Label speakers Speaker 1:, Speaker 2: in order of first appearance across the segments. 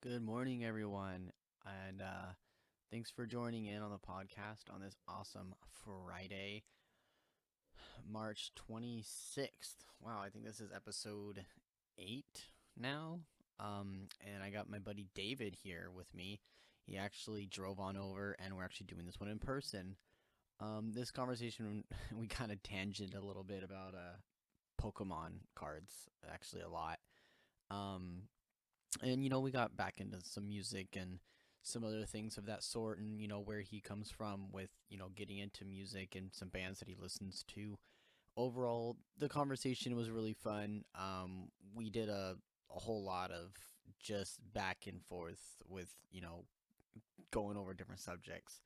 Speaker 1: Good morning, everyone, and thanks for joining in on the podcast on this awesome Friday, March 26th. Wow, I think this is episode 8 now. And I got my buddy David here with me. He actually drove on over, and we're actually doing this one in person. This conversation, we kind of tangent a little bit about Pokemon cards, actually a lot. Um, and we got back into some music and some other things of that sort, and where he comes from with getting into music and some bands that he listens to. Overall, the conversation was really fun. We did a whole lot of just back and forth with going over different subjects.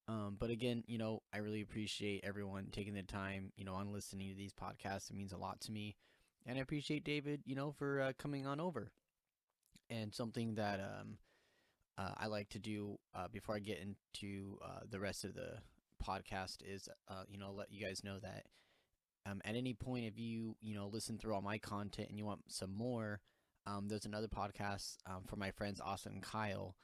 Speaker 1: But again, I really appreciate everyone taking the time on listening to these podcasts. It means a lot to me, and I appreciate David for coming on over. And something that I like to do before I get into the rest of the podcast is, let you guys know that at any point, if you listen through all my content and you want some more, there's another podcast from my friends Austin and Kyle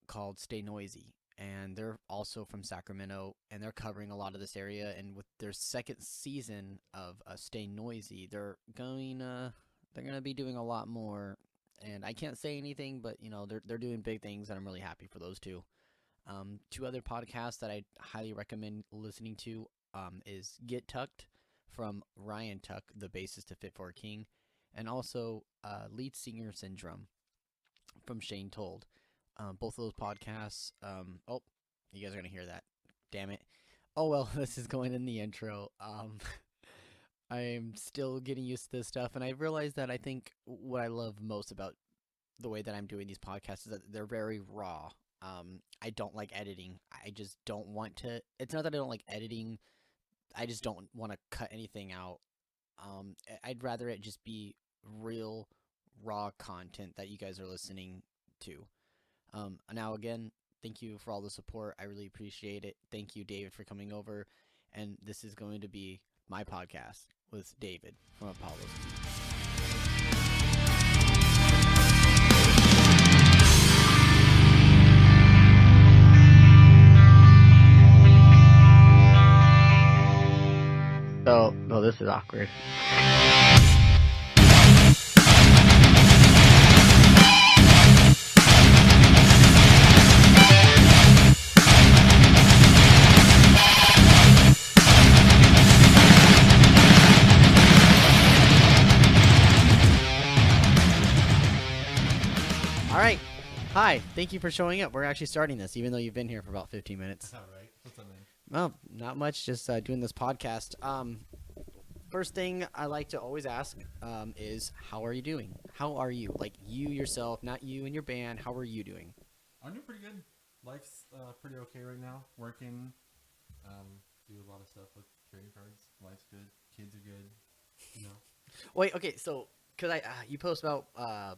Speaker 1: called Stay Noisy. And they're also from Sacramento, and they're covering a lot of this area. And with their second season of Stay Noisy, they're gonna be doing a lot more. And I can't say anything, but they're doing big things, and I'm really happy for those two. Two other podcasts that I highly recommend listening to is Get Tucked from Ryan Tuck, the bassist to Fit for a King, and also Lead Singer Syndrome from Shane Told. Both of those podcasts. Oh, you guys are gonna hear that. Damn it. Oh well, this is going in the intro. I'm still getting used to this stuff, and I realized that I think what I love most about the way that I'm doing these podcasts is that they're very raw. I don't like editing. I just don't want to. It's not that I don't like editing. I just don't want to cut anything out. I'd rather it just be real, raw content that you guys are listening to. Now, again, thank you for all the support. I really appreciate it. Thank you, David, for coming over. And this is going to be my podcast with David from Apollo's Beach. So, this is awkward. Alright, hi, thank you for showing up. We're actually starting this, even though you've been here for about 15 minutes.
Speaker 2: Alright, what's up, man?
Speaker 1: Well, not much, just doing this podcast. First thing I like to always ask is, how are you doing? How are you? Like, you yourself, not you and your band, how are you doing?
Speaker 2: I'm doing pretty good. Life's pretty okay right now. Working, do a lot of stuff with trading cards. Life's good. Kids are good,
Speaker 1: Wait, okay, so, because you post about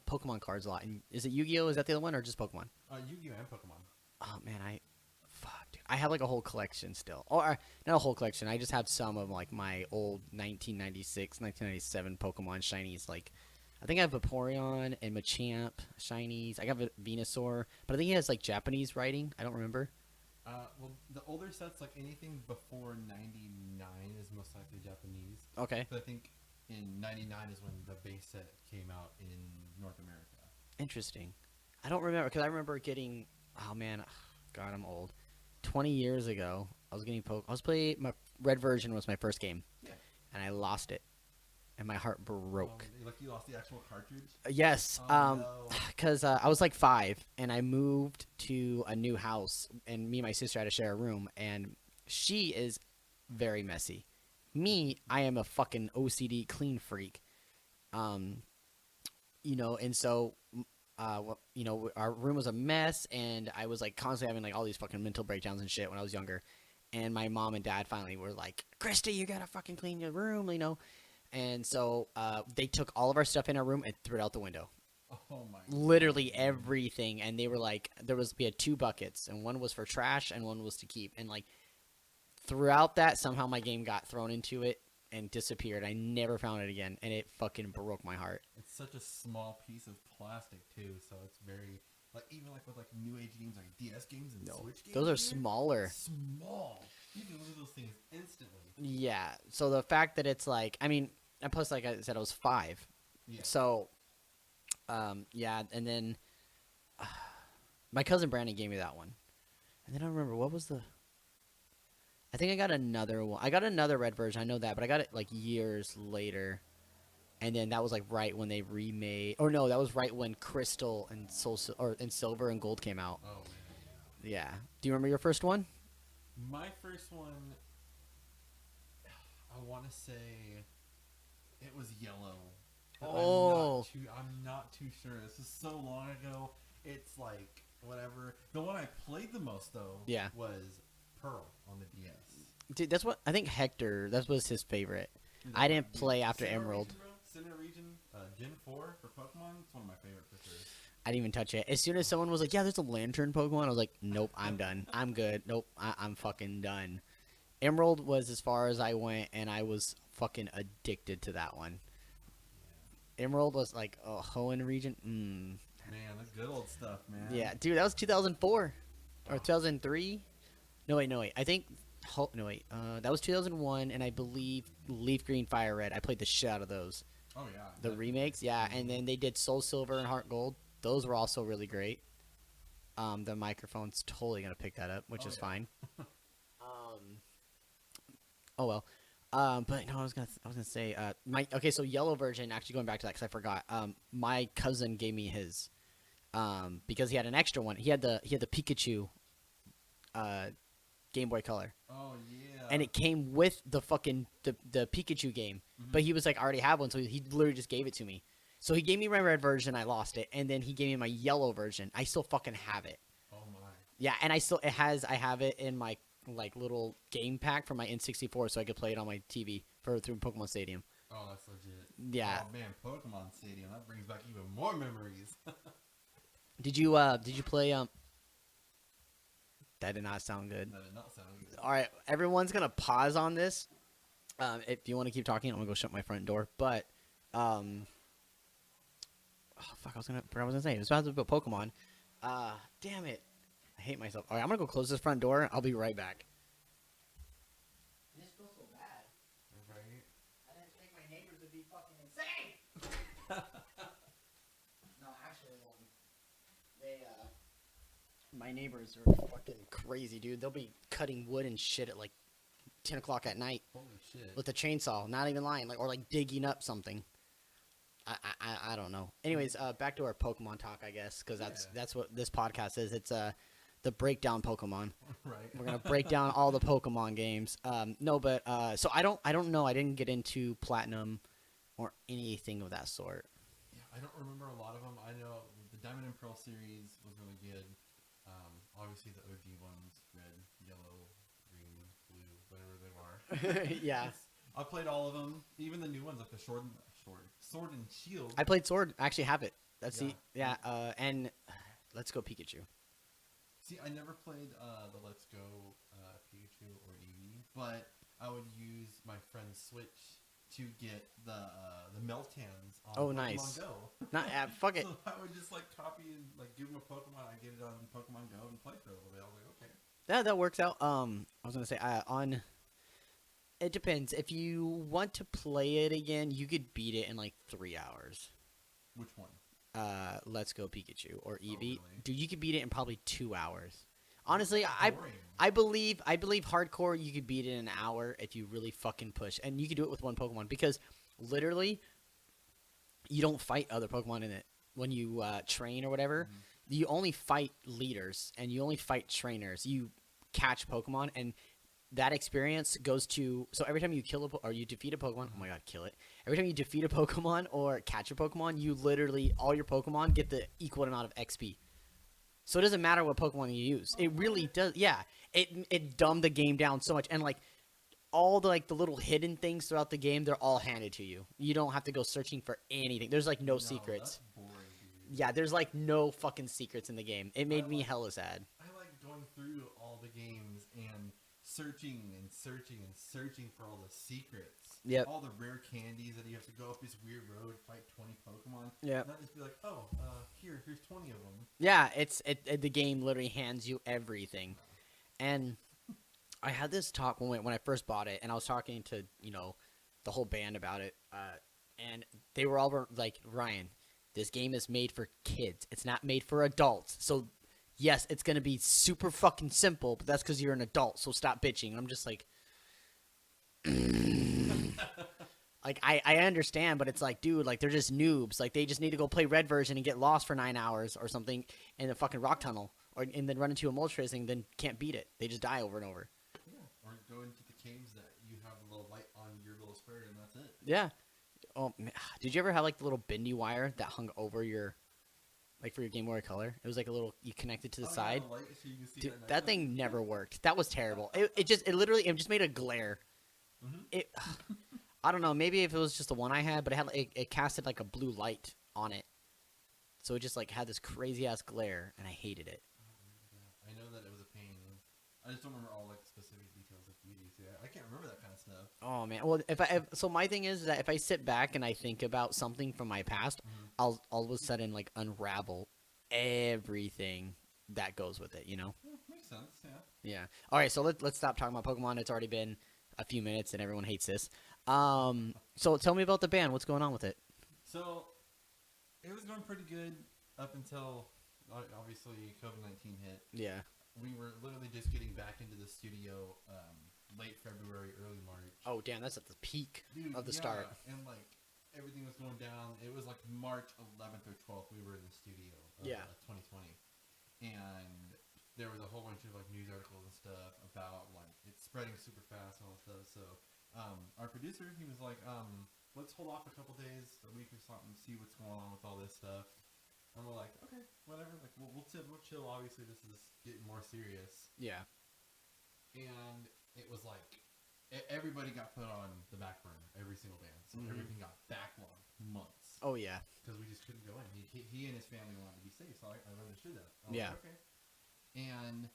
Speaker 1: Pokemon cards a lot, and is it Yu-Gi-Oh? Is that the other one, or just Pokemon?
Speaker 2: Yu-Gi-Oh and Pokemon.
Speaker 1: Oh, man, fuck, dude. I have, like, a whole collection still. Or, not a whole collection. I just have some of, like, my old 1996, 1997 Pokemon shinies. Like, I think I have Vaporeon and Machamp shinies. I got a Venusaur, but I think he has, like, Japanese writing. I don't remember.
Speaker 2: Well, the older sets, like anything before 99 is most likely Japanese.
Speaker 1: Okay.
Speaker 2: But I think in 99 is when the base set came out in North America.
Speaker 1: Interesting. I don't remember, because I remember getting, oh, man, God, I'm old. 20 years ago, I was getting my red version was my first game.
Speaker 2: Yeah.
Speaker 1: And I lost it. And my heart broke.
Speaker 2: Like you lost the actual cartridge?
Speaker 1: Yes.
Speaker 2: No.
Speaker 1: Because I was like 5, and I moved to a new house, and me and my sister had to share a room, and she is very messy. Me, I am a fucking OCD clean freak. And so our room was a mess, and I was like constantly having like all these fucking mental breakdowns and shit when I was younger. And my mom and dad finally were like, "Christy, you gotta fucking clean your room," And so they took all of our stuff in our room and threw it out the window.
Speaker 2: Oh my!
Speaker 1: Literally everything, and they were like, we had 2 buckets, and one was for trash and one was to keep. And like throughout that, somehow my game got thrown into it, and disappeared. I never found it again, and it fucking broke my heart.
Speaker 2: It's such a small piece of plastic too, so it's very like even like with like new age games like DS games and Switch games.
Speaker 1: Those are smaller.
Speaker 2: Small. You can lose those things instantly.
Speaker 1: Yeah. So the fact that it's like, I mean, and plus, like I said, I was 5.
Speaker 2: Yeah.
Speaker 1: So, yeah, and then my cousin Brandon gave me that one, and then I remember what was the. I think I got another one. I got another red version. I know that, but I got it like years later. And then that was like right when they remade, or no, that was right when Crystal and Silver and Gold came out.
Speaker 2: Oh man.
Speaker 1: Yeah. Do you remember your first one?
Speaker 2: My first one, I want to say, it was yellow. But
Speaker 1: Oh.
Speaker 2: I'm not too sure. This is so long ago. It's like whatever. The one I played the most though.
Speaker 1: Yeah.
Speaker 2: Was Pearl on the DS.
Speaker 1: Dude, that's what I think. Hector, that was his favorite. I didn't play after Emerald.
Speaker 2: Region, bro. Center region, Gen 4 for Pokemon. It's one of my favorite for sure.
Speaker 1: I didn't even touch it. As soon as someone was like, "Yeah, there's a Lantern Pokemon," I was like, "Nope, I'm done. I'm good. Nope, I'm fucking done." Emerald was as far as I went, and I was fucking addicted to that one. Emerald was like a Hoenn region.
Speaker 2: Man, that's good old stuff, man.
Speaker 1: Yeah, dude, that was 2004 or 2003. No wait. I think that was 2001, and I believe Leaf Green, Fire Red. I played the shit out of those.
Speaker 2: Oh yeah.
Speaker 1: The remakes, yeah, and then they did Soul Silver and Heart Gold. Those were also really great. The microphone's totally gonna pick that up, which is fine. Oh well. But no, I was gonna say so yellow version. Actually, going back to that because I forgot. My cousin gave me his, because he had an extra one. He had the Pikachu, Game Boy Color.
Speaker 2: Oh yeah.
Speaker 1: And it came with the fucking the Pikachu game, but he was like, I already have one, so he literally just gave it to me. So he gave me my red version, I lost it, and then he gave me my yellow version. I still fucking have it.
Speaker 2: Oh my.
Speaker 1: Yeah, and I have it in my like little game pack for my N64, so I could play it on my TV through Pokemon Stadium.
Speaker 2: Oh, that's legit.
Speaker 1: Yeah.
Speaker 2: Oh man, Pokemon Stadium, that brings back even more memories.
Speaker 1: Did you play That did not sound good.
Speaker 2: That did not sound good.
Speaker 1: All right, everyone's gonna pause on this. If you want to keep talking, I'm gonna go shut my front door. But oh fuck, I was gonna say it was about to be Pokemon. Damn it, I hate myself. All right, I'm gonna go close this front door. I'll be right back. This feels so bad.
Speaker 2: Right.
Speaker 1: I didn't think my neighbors would be fucking insane. No, actually, my neighbors are fucking crazy, dude. They'll be cutting wood and shit at like 10 o'clock at night.
Speaker 2: Holy shit.
Speaker 1: With a chainsaw, not even lying, or digging up something. I don't know. Anyways, back to our Pokemon talk, I guess, because that's what this podcast is. It's the breakdown Pokemon.
Speaker 2: Right.
Speaker 1: We're gonna break down all the Pokemon games. So I don't know. I didn't get into Platinum or anything of that sort.
Speaker 2: Yeah, I don't remember a lot of them. I know the Diamond and Pearl series was really good. Obviously the OG ones, red, yellow, green, blue, whatever they are.
Speaker 1: Yeah.
Speaker 2: I played all of them, even the new ones like the Sword and Shield.
Speaker 1: I played Sword. I actually have it. That's
Speaker 2: Yeah.
Speaker 1: and Let's Go Pikachu.
Speaker 2: See, I never played the Let's Go Pikachu or Eevee, but I would use my friend's Switch to get the Meltans on Pokemon
Speaker 1: Nice.
Speaker 2: Go.
Speaker 1: Not fuck it.
Speaker 2: So I would just copy and give him a Pokemon. I get it on Pokemon Go and play for a little bit. I was like, okay.
Speaker 1: That works out. I was gonna say it depends. If you want to play it again, you could beat it in 3 hours.
Speaker 2: Which one?
Speaker 1: Let's Go Pikachu or Eevee.
Speaker 2: Really?
Speaker 1: Dude, you could beat it in probably 2 hours. Honestly,
Speaker 2: Boring.
Speaker 1: I believe hardcore you could beat it in an hour if you really fucking push, and you could do it with one Pokemon because literally you don't fight other Pokemon in it when you train or whatever.
Speaker 2: Mm-hmm.
Speaker 1: You only fight leaders and you only fight trainers. You catch Pokemon, and that experience goes to every time you kill or you defeat a Pokemon. Oh my god, kill it! Every time you defeat a Pokemon or catch a Pokemon, you literally all your Pokemon get the equal amount of XP. So it doesn't matter what Pokemon you use. It really does. Yeah, it dumbed the game down so much, and all the little hidden things throughout the game, they're all handed to you. You don't have to go searching for anything. There's no secrets.
Speaker 2: That's boring, dude.
Speaker 1: Yeah, there's no fucking secrets in the game. It made me hella sad.
Speaker 2: I like going through all the games and searching and searching and searching for all the secrets.
Speaker 1: Yep.
Speaker 2: All the rare candies that you have to go up this weird road, fight 20 Pokemon.
Speaker 1: Yep.
Speaker 2: Not just be like, oh, here's 20 of them.
Speaker 1: Yeah, the game literally hands you everything. And I had this talk when I first bought it, and I was talking to, the whole band about it. And they were all like, Ryan, this game is made for kids. It's not made for adults. So, yes, it's going to be super fucking simple, but that's because you're an adult, so stop bitching. And I'm just like... Like, I understand, but it's like, dude, like, they're just noobs. Like, they just need to go play red version and get lost for 9 hours or something in the fucking rock tunnel. And then run into a Moltres and then can't beat it. They just die over and over.
Speaker 2: Yeah, or go into the caves that you have a little light on your little square and that's it.
Speaker 1: Yeah. Oh, man. Did you ever have, like, the little bendy wire that hung over your, like, for your Game Boy Color? It was like a little, you connected to the side.
Speaker 2: Yeah, the light so you can see
Speaker 1: Dude,
Speaker 2: that
Speaker 1: that thing never worked. That was terrible. It just made a glare.
Speaker 2: Mm-hmm.
Speaker 1: I don't know. Maybe if it was just the one I had, but it casted like a blue light on it, so it just like had this crazy ass glare, and I hated it.
Speaker 2: I know that it was a pain. I just don't remember all like specific details like you do. So I can't remember that kind of stuff.
Speaker 1: Oh man. Well, so my thing is that if I sit back and I think about something from my past, I'll all of a sudden like unravel everything that goes with it.
Speaker 2: Yeah, makes sense. Yeah.
Speaker 1: Yeah. All right. So let's stop talking about Pokemon. It's already been a few minutes, and everyone hates this. So tell me about the band. What's going on with it?
Speaker 2: So it was going pretty good up until obviously COVID-19 hit.
Speaker 1: Yeah.
Speaker 2: We were literally just getting back into the studio late February, early March.
Speaker 1: Oh damn, that's at the peak of the start.
Speaker 2: And like everything was going down. It was like March 11th or 12th. We were in the studio. Of, 2020, and there was a whole bunch of like news articles and stuff about like it's spreading super fast and all that stuff. So our producer, he was like, let's hold off a couple days, a week or something, see what's going on with all this stuff. And we're like, okay, whatever. Like we'll chill. Obviously, this is getting more serious.
Speaker 1: Yeah.
Speaker 2: And it was like everybody got put on the back burner. Every single band, so everything got backlogged months.
Speaker 1: Oh yeah.
Speaker 2: Because we just couldn't go in. He and his family wanted to be safe, so I understood that.
Speaker 1: Yeah.
Speaker 2: Like, okay. And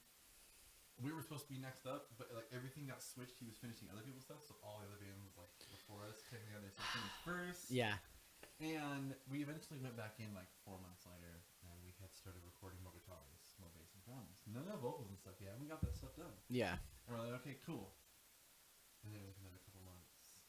Speaker 2: we were supposed to be next up, but like everything got switched. He was finishing other people's stuff, so all the other bands like before us technically they finished first.
Speaker 1: Yeah.
Speaker 2: And we eventually went back in like 4 months later, and we had started recording more guitars, more bass and drums. No vocals and stuff yet. We got that stuff done.
Speaker 1: Yeah.
Speaker 2: And we're like, okay, cool. And then like another couple months,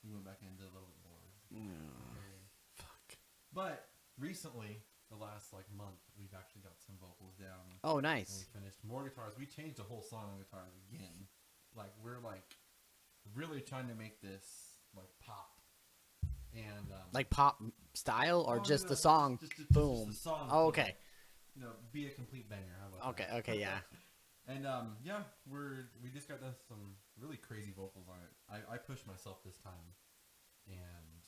Speaker 2: we went back into a little bit more. Okay.
Speaker 1: Fuck.
Speaker 2: But recently, the last like month, we've actually got some vocals down.
Speaker 1: Oh, nice.
Speaker 2: And we finished more guitars. We changed the whole song on guitars again. Like we're like really trying to make this like pop. And
Speaker 1: like pop style or just the song? Boom.
Speaker 2: Just the song.
Speaker 1: Oh, okay.
Speaker 2: Be a complete banger. How about that?
Speaker 1: Okay, yeah.
Speaker 2: And yeah, we just got some really crazy vocals on it. I pushed myself this time, and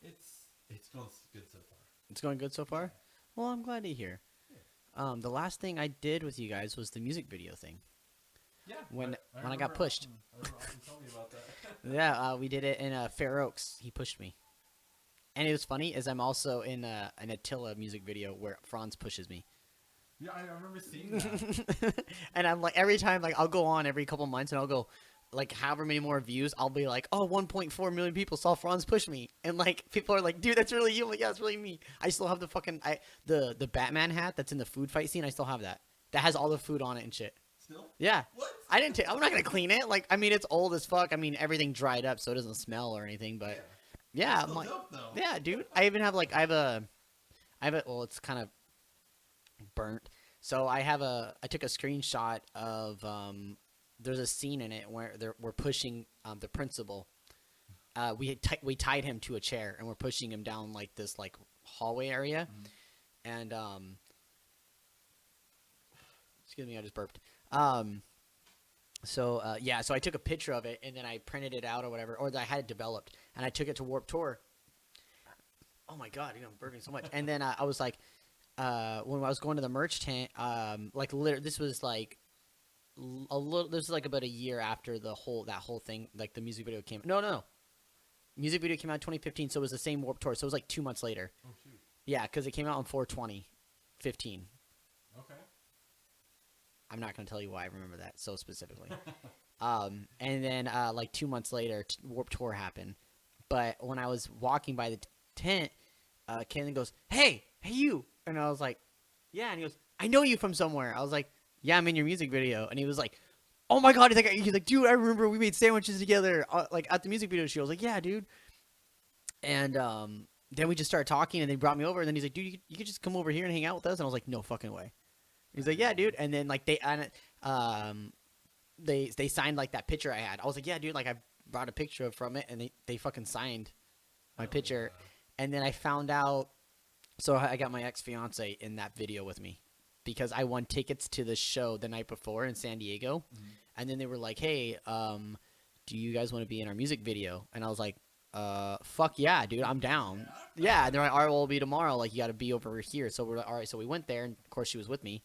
Speaker 2: it's going good so far.
Speaker 1: It's going good so far?
Speaker 2: Yeah.
Speaker 1: Well, I'm glad to hear.
Speaker 2: Yeah.
Speaker 1: The last thing I did with you guys was the music video thing.
Speaker 2: Yeah.
Speaker 1: When I got pushed.
Speaker 2: Austin told me about that.
Speaker 1: Yeah, we did it in Fair Oaks. He pushed me. And it was funny is I'm also in an Attila music video where Franz pushes me.
Speaker 2: Yeah, I remember seeing that.
Speaker 1: And I'm like, every time, like, I'll go on every couple months and I'll go, like, however many more views, I'll be like, oh, 1.4 million people saw Franz push me. And, like, people are like, dude, that's really you. I'm like, yeah, it's really me. I still have the fucking, the Batman hat that's in the food fight scene. I still have that. That has all the food on it and shit.
Speaker 2: Still?
Speaker 1: Yeah.
Speaker 2: What?
Speaker 1: I'm not going to clean it. Like, I mean, it's old as fuck. I mean, everything dried up so it doesn't smell or anything, but yeah, I'm like,
Speaker 2: dope, though.
Speaker 1: yeah, dude. I even have, like, I have a, well, it's kind of burnt. So I took a screenshot of, there's a scene in it where we're pushing the principal. We tied him to a chair and we're pushing him down like this like hallway area, and excuse me, I just burped. So I took a picture of it and then I printed it out or whatever, or I had it developed and I took it to Warped Tour. Oh my god, I'm burping so much. And then I was like, when I was going to the merch tent, like literally, this was like this is like about a year after that whole thing, like the music video came. No. Music video came out in 2015, so it was the same Warped Tour. So it was like 2 months later.
Speaker 2: Oh shoot.
Speaker 1: Yeah, because it came out on 4/20/15.
Speaker 2: Okay.
Speaker 1: I'm not going to tell you why I remember that so specifically. And then like 2 months later, Warped Tour happened. But when I was walking by the tent, Kaylin goes, hey you. And I was like, yeah. And he goes, I know you from somewhere. I was like, yeah, I'm in your music video. And he was like, oh my God. He's like, dude, I remember we made sandwiches together like at the music video show. I was like, yeah, dude. And then we just started talking, and they brought me over. And then he's like, dude, you could just come over here and hang out with us. And I was like, no fucking way. He's like, yeah, dude. And then like they signed like that picture I had. I was like, yeah, dude. Like I brought a picture from it, and they fucking signed my picture.
Speaker 2: Yeah.
Speaker 1: And then I found out. So I got my ex-fiance in that video with me because I won tickets to the show the night before in San Diego.
Speaker 2: Mm-hmm.
Speaker 1: And then they were like, hey, do you guys want to be in our music video? And I was like, fuck yeah, dude, I'm down. Yeah. And they're like, all right, well, it'll be tomorrow. Like, you got to be over here. So we're like, all right. So we went there, and of course she was with me.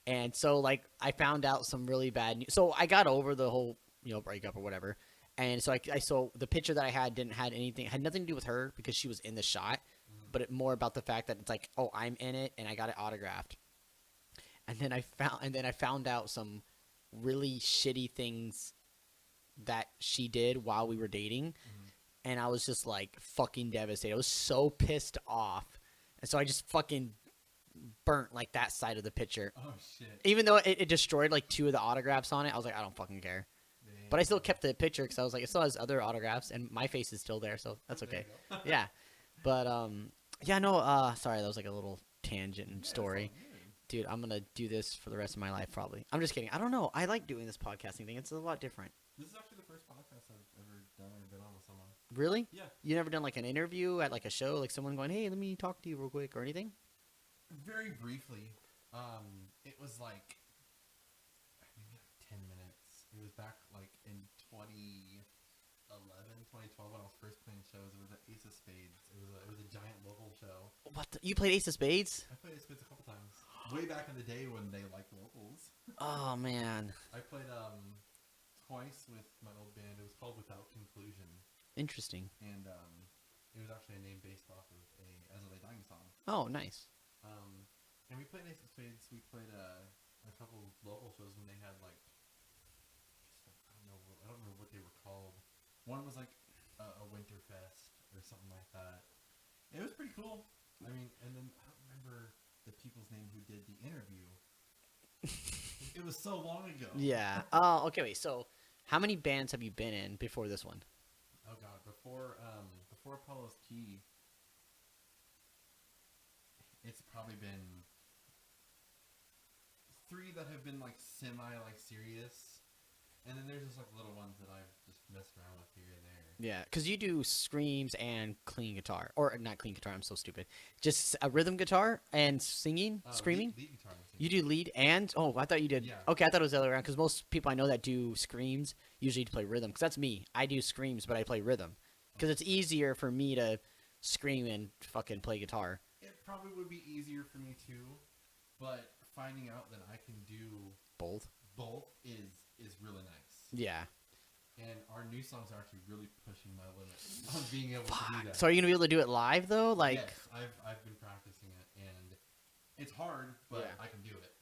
Speaker 1: And so like I found out some really bad news. So I got over the whole, breakup or whatever. And so I saw the picture that I had had nothing to do with her because she was in the shot, but it more about the fact that it's like, oh, I'm in it and I got it autographed. And then I found out some really shitty things that she did while we were dating. And I was just like fucking devastated. I was so pissed off. And so I just fucking burnt like that side of the picture.
Speaker 2: Oh shit.
Speaker 1: Even though it destroyed like 2 of the autographs on it, I was like, I don't fucking care. Damn. But I still kept the picture because I was like, it still has other autographs and my face is still there, so that's okay. Yeah. But yeah, no, sorry, that was like a little tangent and story. Dude, I'm gonna do this for the rest of my life probably. I'm just kidding. I don't know. I like doing this podcasting thing. It's a lot different.
Speaker 2: This is actually the first podcast I've ever done or been on with someone.
Speaker 1: Really?
Speaker 2: Yeah.
Speaker 1: You never done like an interview at like a show, like someone going, hey, let me talk to you real quick or anything?
Speaker 2: Very briefly. It was like maybe like 10 minutes. It was back like in 2011, 2012 when I was first playing shows. It was at Ace of Spades. It was a giant local show.
Speaker 1: What? You played Ace of Spades?
Speaker 2: I played Ace of Spades a couple times. Way back in the day when they liked locals.
Speaker 1: Oh man.
Speaker 2: I played twice with my old band. It was called Without Conclusion.
Speaker 1: Interesting.
Speaker 2: And it was actually a name based off of a As I Lay Dying song.
Speaker 1: Oh, nice.
Speaker 2: And we played Ace of Spades. We played a couple local shows when they had like, I don't remember what they were called. One was like a Winterfest or something like that. It was pretty cool. I mean, and then I don't remember the people's name who did the interview. It was so long ago.
Speaker 1: Yeah. Oh, okay. Wait. So, how many bands have you been in before this one?
Speaker 2: Oh God, before Apollo's Key, it's probably been 3 that have been like semi like serious, and then there's just like little ones that I've just messed around with here and there.
Speaker 1: Yeah, because you do screams and clean guitar, or not clean guitar. I'm so stupid. Just a rhythm guitar and singing, screaming.
Speaker 2: Lead guitar and singing.
Speaker 1: You do lead and I thought you did.
Speaker 2: Yeah.
Speaker 1: Okay, I thought it was the other way around because most people I know that do screams usually play rhythm. Because that's me. I do screams, but I play rhythm because it's easier for me to scream and fucking play guitar.
Speaker 2: It probably would be easier for me too, but finding out that I can do
Speaker 1: both
Speaker 2: is really nice.
Speaker 1: Yeah.
Speaker 2: And our new songs are actually really pushing my limits on being able to do that.
Speaker 1: So are you gonna be able to do it live though? Like,
Speaker 2: yes, I've been practicing it, and it's hard, but
Speaker 1: yeah.
Speaker 2: I can do it.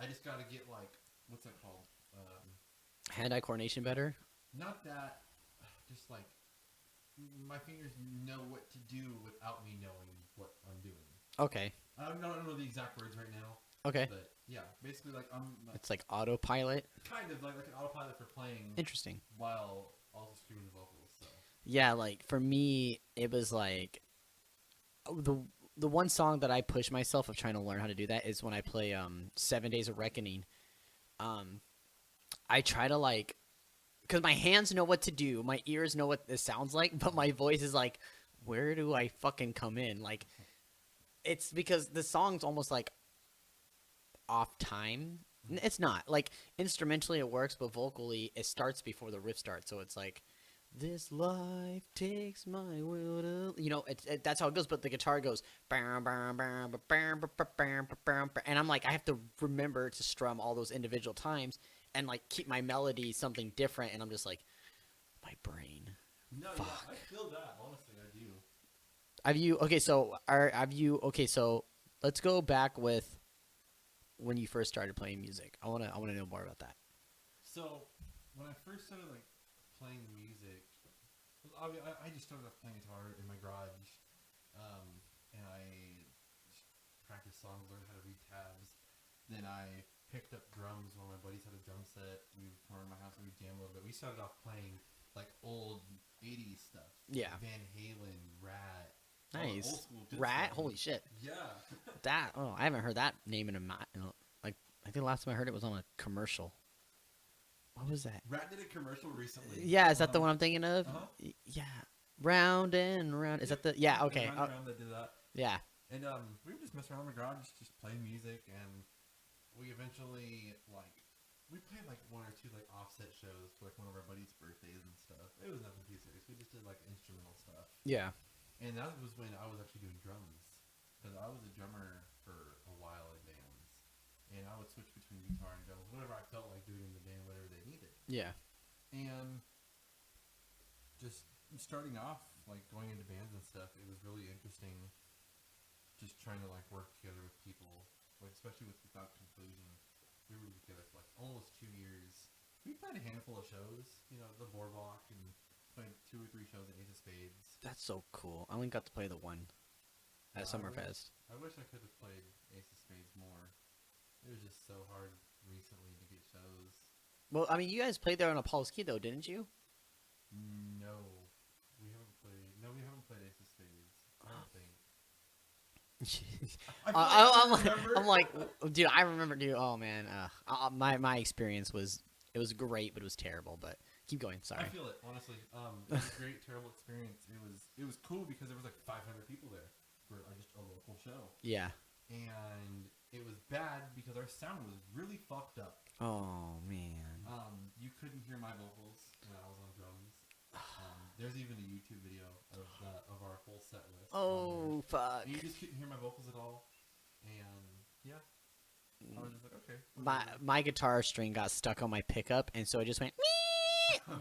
Speaker 2: I just got to get like, what's that called?
Speaker 1: Hand-eye coordination better.
Speaker 2: Not that, just like my fingers know what to do without me knowing what I'm doing.
Speaker 1: Okay.
Speaker 2: I don't know the exact words right now.
Speaker 1: Okay.
Speaker 2: But yeah, basically like
Speaker 1: It's like autopilot.
Speaker 2: Kind of like an autopilot for playing.
Speaker 1: Interesting.
Speaker 2: While also screaming the vocals. So.
Speaker 1: Yeah, like for me, it was like the one song that I push myself of trying to learn how to do that is when I play 7 Days of Reckoning. I try to like, because my hands know what to do, my ears know what this sounds like, but my voice is like, where do I fucking come in? Like, it's because the song's almost like off time. It's not. Like, instrumentally it works, but vocally it starts before the riff starts. So it's like, this life takes my will to... You know, that's how it goes, but the guitar goes... And I'm like, I have to remember to strum all those individual times and, like, keep my melody something different, and I'm just like, my brain.
Speaker 2: No, fuck. Yeah, I feel that. Honestly, I do.
Speaker 1: Okay, so let's go back with when you first started playing music? I wanna know more about that.
Speaker 2: So when I first started like playing music, I just started off playing guitar in my garage, and I just practiced songs, learned how to read tabs. Then I picked up drums. One of my buddies had a drum set. We would come over to my house and we jam a little bit. We started off playing like old '80s stuff.
Speaker 1: Yeah.
Speaker 2: Van Halen, Rat.
Speaker 1: Nice.
Speaker 2: Old school.
Speaker 1: Rat?
Speaker 2: Stuff.
Speaker 1: Holy shit.
Speaker 2: Yeah.
Speaker 1: I haven't heard that name in like I think the last time I heard it was on a commercial. What was that?
Speaker 2: Rat did a commercial recently.
Speaker 1: Yeah, is that the one I'm thinking of? Yeah. Round and round. Is that the? Yeah. Okay.
Speaker 2: Round that did that.
Speaker 1: Yeah.
Speaker 2: And we would just mess around in the garage, just playing music, and we eventually we played like one or two like offset shows for like one of our buddies' birthdays and stuff. It was nothing too serious. We just did like instrumental stuff.
Speaker 1: Yeah.
Speaker 2: And that was when I was actually doing drums, because I was a drummer for a while in bands, and I would switch between guitar and drums whenever I felt like doing in the band, whatever they needed.
Speaker 1: Yeah.
Speaker 2: And just starting off, like going into bands and stuff, it was really interesting. Just trying to like work together with people, like especially with Without Conclusion. We were together for like almost 2 years. We played a handful of shows, the Boardwalk, and played 2 or 3 shows at Ace of Spades.
Speaker 1: That's so cool. I only got to play the one at Summerfest.
Speaker 2: I wish I could have played Ace of Spades more. It was just so hard recently to get shows.
Speaker 1: Well, I mean, you guys played there on Apollo's Key, though, didn't you?
Speaker 2: No, we haven't played. No, we haven't played Ace of Spades. I don't think.
Speaker 1: I'm like, dude, I remember, dude. Oh man, my experience was great, but it was terrible. But keep going. Sorry.
Speaker 2: I feel it honestly. It was a great, terrible experience. It was cool because there was like 500 people there for just a local show.
Speaker 1: Yeah.
Speaker 2: And it was bad because our sound was really fucked up.
Speaker 1: Oh man.
Speaker 2: You couldn't hear my vocals when I was on drums. There's even a YouTube video of our whole set list.
Speaker 1: Oh fuck!
Speaker 2: And you just couldn't hear my vocals at all, and yeah, I was just like, okay.
Speaker 1: My guitar string got stuck on my pickup, and so it just went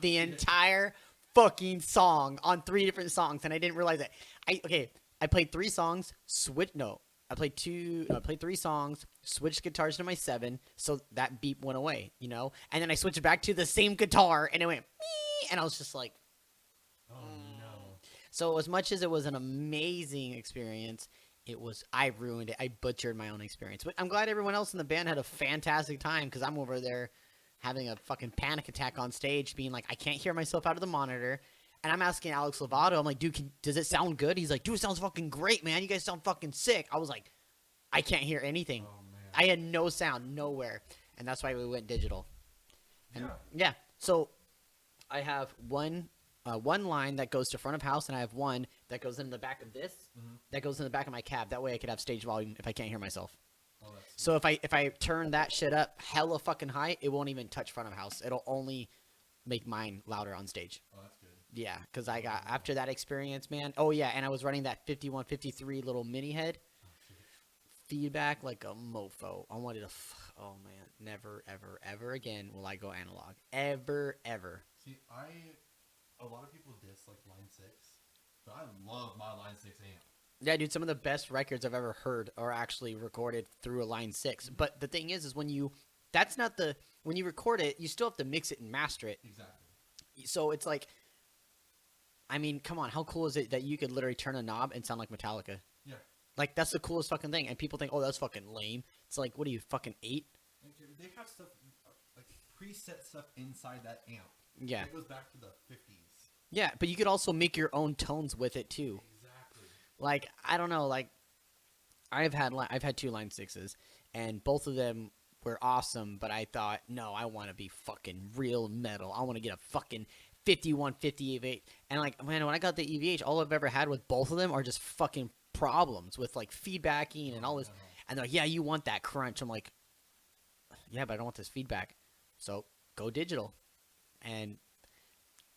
Speaker 1: the entire fucking song on 3 different songs, and I didn't realize it. I played 3 songs. I played 3 songs. Switched guitars to my 7, so that beep went away, and then I switched back to the same guitar, and it went and I was just like.
Speaker 2: Oh no.
Speaker 1: So as much as it was an amazing experience, I ruined it. I butchered my own experience. But I'm glad everyone else in the band had a fantastic time, because I'm over there having a fucking panic attack on stage, being like, I can't hear myself out of the monitor. And I'm asking Alex Lovato, I'm like, dude, does it sound good? He's like, dude, it sounds fucking great, man. You guys sound fucking sick. I was like, I can't hear anything.
Speaker 2: Oh, man.
Speaker 1: I had no sound, nowhere. And that's why we went digital. And
Speaker 2: yeah.
Speaker 1: So I have one line that goes to front of house, and I have one that goes in the back of this, that goes in the back of my cab. That way I could have stage volume if I can't hear myself.
Speaker 2: Oh,
Speaker 1: so if I turn that shit up hella fucking high, it won't even touch front of house. It'll only make mine louder on stage.
Speaker 2: Oh, that's good.
Speaker 1: Yeah, because I got, after that experience, man. Oh yeah, and I was running that 5153 little mini head. Feedback like a mofo. I wanted to, oh man, never, ever, ever again will I go analog. Ever, ever.
Speaker 2: See, a lot of people diss like Line 6, but I love my Line 6 amp.
Speaker 1: Yeah, dude, some of the best records I've ever heard are actually recorded through a Line 6. But the thing is when you record it, you still have to mix it and master it.
Speaker 2: Exactly.
Speaker 1: So it's like, I mean, come on, how cool is it that you could literally turn a knob and sound like Metallica?
Speaker 2: Yeah.
Speaker 1: Like, that's the coolest fucking thing. And people think, oh, that's fucking lame. It's like, what are you, fucking 8?
Speaker 2: They have stuff, like preset stuff inside that amp.
Speaker 1: Yeah.
Speaker 2: It goes back to the 50s.
Speaker 1: Yeah, but you could also make your own tones with it, too.
Speaker 2: Exactly.
Speaker 1: Like, I don't know, like, I've had 2 Line 6s, and both of them were awesome, but I thought, no, I want to be fucking real metal. I want to get a fucking 5150 EVH. And, like, man, when I got the EVH, all I've ever had with both of them are just fucking problems with, like, feedbacking and all this. And they're like, yeah, you want that crunch. I'm like, yeah, but I don't want this feedback. So go digital. And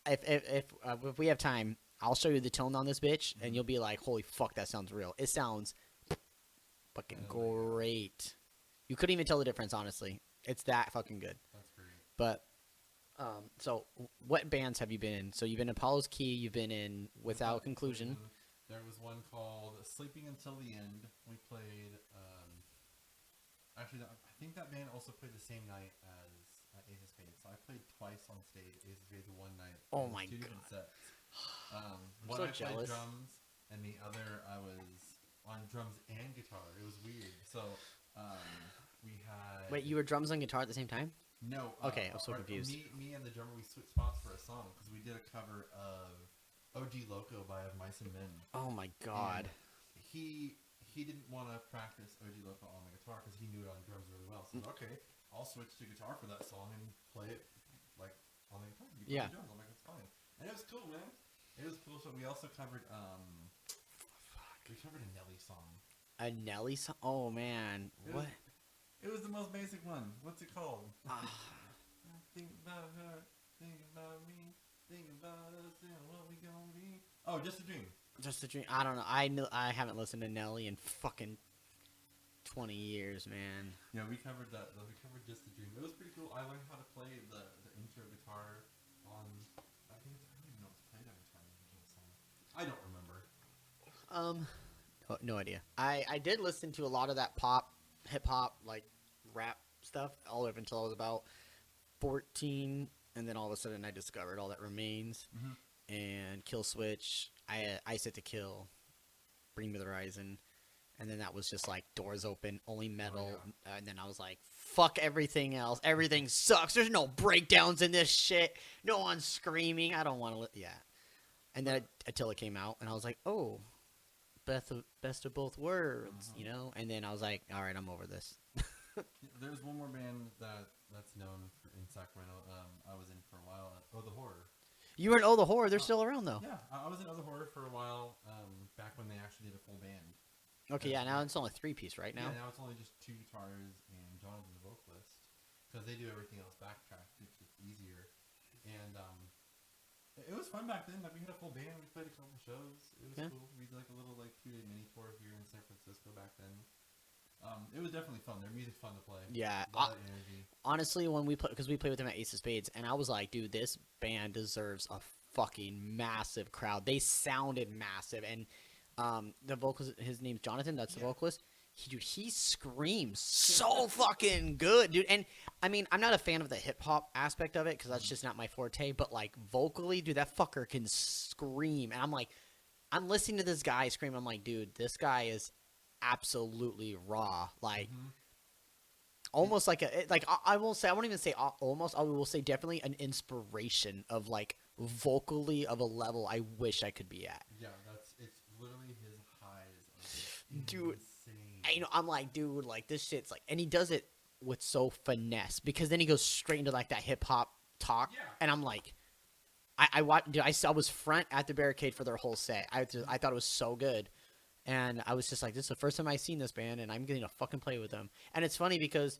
Speaker 1: if we have time, I'll show you the tone on this bitch, and you'll be like, holy fuck, that sounds real. It sounds fucking great. You couldn't even tell the difference, honestly. It's that fucking good.
Speaker 2: That's great.
Speaker 1: But, so what bands have you been in? So you've been in Apollo's Key, you've been in Without Conclusion.
Speaker 2: There was one called Sleeping Until the End. We played, actually, I think that band also played the same night as Ace of Spades. So I played twice on stage. Ace of Spades one night.
Speaker 1: Oh my
Speaker 2: two
Speaker 1: god.
Speaker 2: different sets.
Speaker 1: I'm
Speaker 2: One
Speaker 1: so
Speaker 2: I played
Speaker 1: jealous.
Speaker 2: drums, and the other I was on drums and guitar. It was weird. So we had.
Speaker 1: Wait, you were drums and guitar at the same time?
Speaker 2: No.
Speaker 1: Okay, I was so confused.
Speaker 2: Me and the drummer, we switched spots for a song because we did a cover of OG Loco by Of Mice and Men.
Speaker 1: Oh my god.
Speaker 2: And he didn't want to practice OG Loco on the guitar because he knew it on drums really well. So okay, I'll switch to guitar for that song and play it like on the guitar. You play drums. I'm like, it's fine. And it was cool, man. It was cool. So we also covered a Nelly song.
Speaker 1: A Nelly song? Oh man. What?
Speaker 2: It was the most basic one. What's it called? Think about her, think about me, think about us and what we gonna be. Oh, Just a Dream.
Speaker 1: Just a Dream. I don't know. I haven't listened to Nelly in fucking 20 years, man.
Speaker 2: Yeah, we covered that. We covered Just a Dream. It was pretty cool. I learned how to play the intro guitar on. I don't even know it's played every time in the song. I don't remember.
Speaker 1: No idea. I did listen to a lot of that pop, hip hop, like rap stuff all the way up until I was about 14, and then all of a sudden I discovered All That Remains and Kill Switch. I Set to Kill, Bring Me the Horizon, and then that was just like doors open, only metal.
Speaker 2: Oh, yeah.
Speaker 1: And then I was like, fuck everything else. Everything sucks. There's no breakdowns in this shit. No one's screaming. I don't want to. Yeah. And then Attila came out, and I was like, oh, best of both worlds, you know. And then I was like, all right, I'm over this.
Speaker 2: There's one more band that's known in Sacramento. I was in for a while. Oh, the Horror.
Speaker 1: You were in Oh the Horror. They're still around though.
Speaker 2: Yeah, I was in Oh the Horror for a while. Back when they actually did a full band.
Speaker 1: Okay, yeah. Now it's only 3-piece, right now.
Speaker 2: Yeah, now it's only just 2 guitars and Jonathan the vocalist, because they do everything else backtracked. It's just easier. And it was fun back then. Like, we had a full band. We played a couple shows. It was cool. We did like a little 2-day mini tour here in San Francisco back then. It was definitely fun. Their music's fun to play.
Speaker 1: Yeah.
Speaker 2: A lot of energy.
Speaker 1: Honestly, when we play, because we played with them at Ace of Spades, and I was like, dude, this band deserves a fucking massive crowd. They sounded massive, and the vocalist, his name's Jonathan. That's the vocalist. He screams so fucking good, dude. And I mean, I'm not a fan of the hip hop aspect of it because that's just not my forte. But like vocally, dude, that fucker can scream. And I'm like, I'm listening to this guy scream. I'm like, dude, this guy is absolutely raw. Like, almost like I will say, I won't even say almost. I will say definitely an inspiration of like vocally of a level I wish I could be at.
Speaker 2: Yeah, it's literally his highs.
Speaker 1: Dude. I'm like, dude, like this shit's like, and he does it with so finesse because then he goes straight into like that hip hop talk, and I'm like, I watched, dude, I was front at the barricade for their whole set. I thought it was so good, and I was just like, this is the first time I've seen this band, and I'm getting to fucking play with them. And it's funny because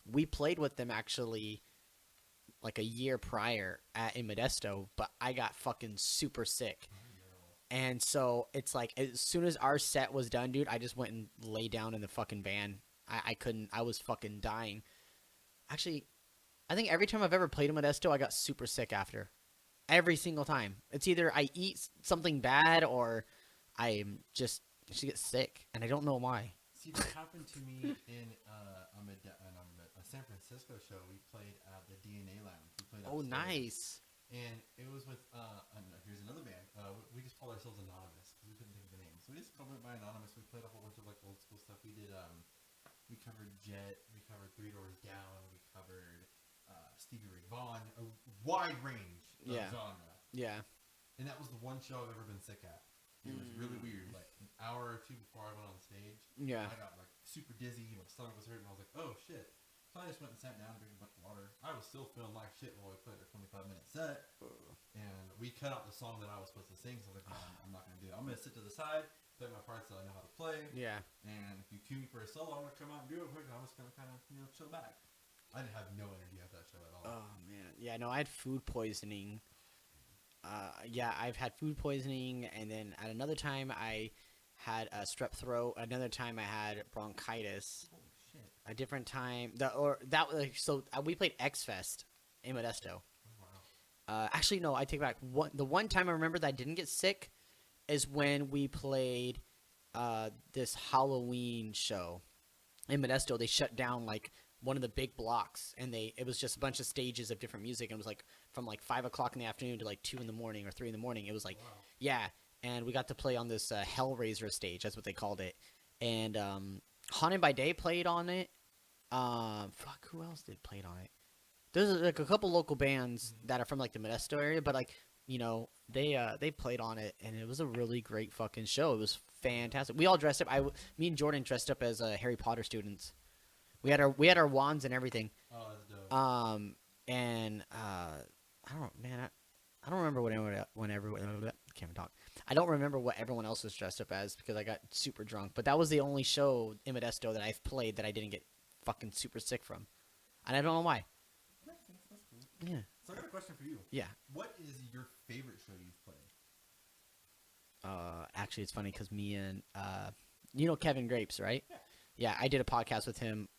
Speaker 1: we played with them actually like a year prior in Modesto, but I got fucking super sick. And so it's like, as soon as our set was done, dude, I just went and lay down in the fucking van. I couldn't. I was fucking dying. Actually, I think every time I've ever played in Modesto, I got super sick after. Every single time. It's either I eat something bad or I just get sick, and I don't know why.
Speaker 2: See, that happened to me in a San Francisco show. We played at the DNA Lounge. We played
Speaker 1: nice.
Speaker 2: And it was with, here's another band. We just called ourselves Anonymous because we couldn't think of the name. So we just went by Anonymous. We played a whole bunch of like old school stuff. We did, we covered Jet. We covered Three Doors Down. We covered Stevie Ray Vaughan. A wide range of genre. Yeah. And that was the one show I've ever been sick at. It was really weird. Like an hour or two before I went on stage, I got like super dizzy. My stomach was hurting. I was like, oh shit. So I just went and sat down and drank a bunch of water. I was still feeling like shit while we played a 25-minute set. And we cut out the song that I was supposed to sing. So I was like, no, I'm not going to do it. I'm going to sit to the side, play my parts that I know how to play. Yeah. And if you cue me for a solo, I'm going to come out and do it quick. And I'm just going to kind of, chill back. I didn't have no energy at that show at all.
Speaker 1: Oh, man. Yeah, no, I had food poisoning. I've had food poisoning. And then at another time, I had a strep throat. Another time, I had bronchitis. A different time, we played X Fest in Modesto. Wow. Actually, no, I take it back. The one time I remember that I didn't get sick is when we played this Halloween show in Modesto, they shut down like one of the big blocks, and it was just a bunch of stages of different music, and it was like from like 5 o'clock in the afternoon to like 2 in the morning or 3 in the morning. It was like,
Speaker 2: Wow.
Speaker 1: yeah, and we got to play on this Hellraiser stage. That's what they called it, and Haunted by Day played on it. Fuck, who else did played on it? There's like a couple local bands that are from like the Modesto area, but like they played on it, and it was a really great fucking show. It was fantastic. We all dressed up. Me and Jordan dressed up as Harry Potter students. We had our wands and everything.
Speaker 2: Oh, that's dope.
Speaker 1: And I don't remember can't even talk. I don't remember what everyone else was dressed up as because I got super drunk. But that was the only show in Modesto that I've played that I didn't get fucking super sick from, and I don't know why.
Speaker 2: Makes sense. That's cool.
Speaker 1: Yeah.
Speaker 2: So I got a question for you.
Speaker 1: Yeah.
Speaker 2: What is your favorite show you've played?
Speaker 1: Actually, it's funny because me and Kevin Grapes, right?
Speaker 2: Yeah.
Speaker 1: Yeah, I did a podcast with him.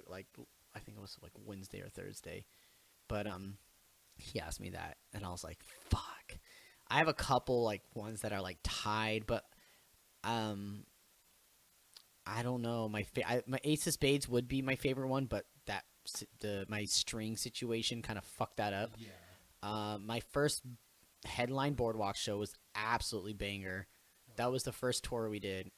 Speaker 1: Like I think it was like Wednesday or Thursday, but he asked me that, and I was like, "Fuck." I have a couple like ones that are like tied, but I don't know. My Ace of Spades would be my favorite one, but my string situation kind of fucked that up.
Speaker 2: Yeah.
Speaker 1: My first headline Boardwalk show was absolutely banger. That was the first tour we did.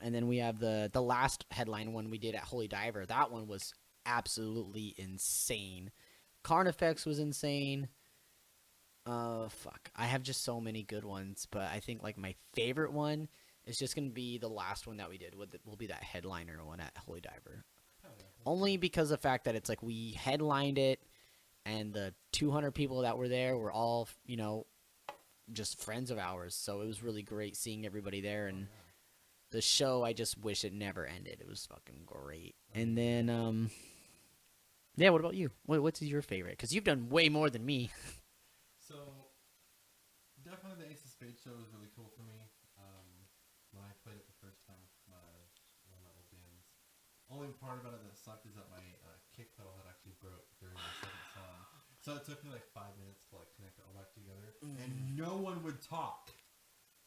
Speaker 1: And then we have the last headline one we did at Holy Diver. That one was absolutely insane. Carnifex was insane. Fuck. I have just so many good ones, but I think like my favorite one is just gonna be the last one that we did. Will be that headliner one at Holy Diver.
Speaker 2: Oh, yeah.
Speaker 1: Only because of the fact that it's like we headlined it, and the 200 people that were there were all just friends of ours. So it was really great seeing everybody there, and the show, I just wish it never ended. It was fucking great. And then yeah, what about you? What's your favorite? Because you've done way more than me.
Speaker 2: So, definitely the Ace of Spades show was really cool for me. When I played it the first time with one of my old bands. Only part about it that sucked is that my kick pedal had actually broke during the second song. So it took me like 5 minutes to like connect it all back together. And no one would talk.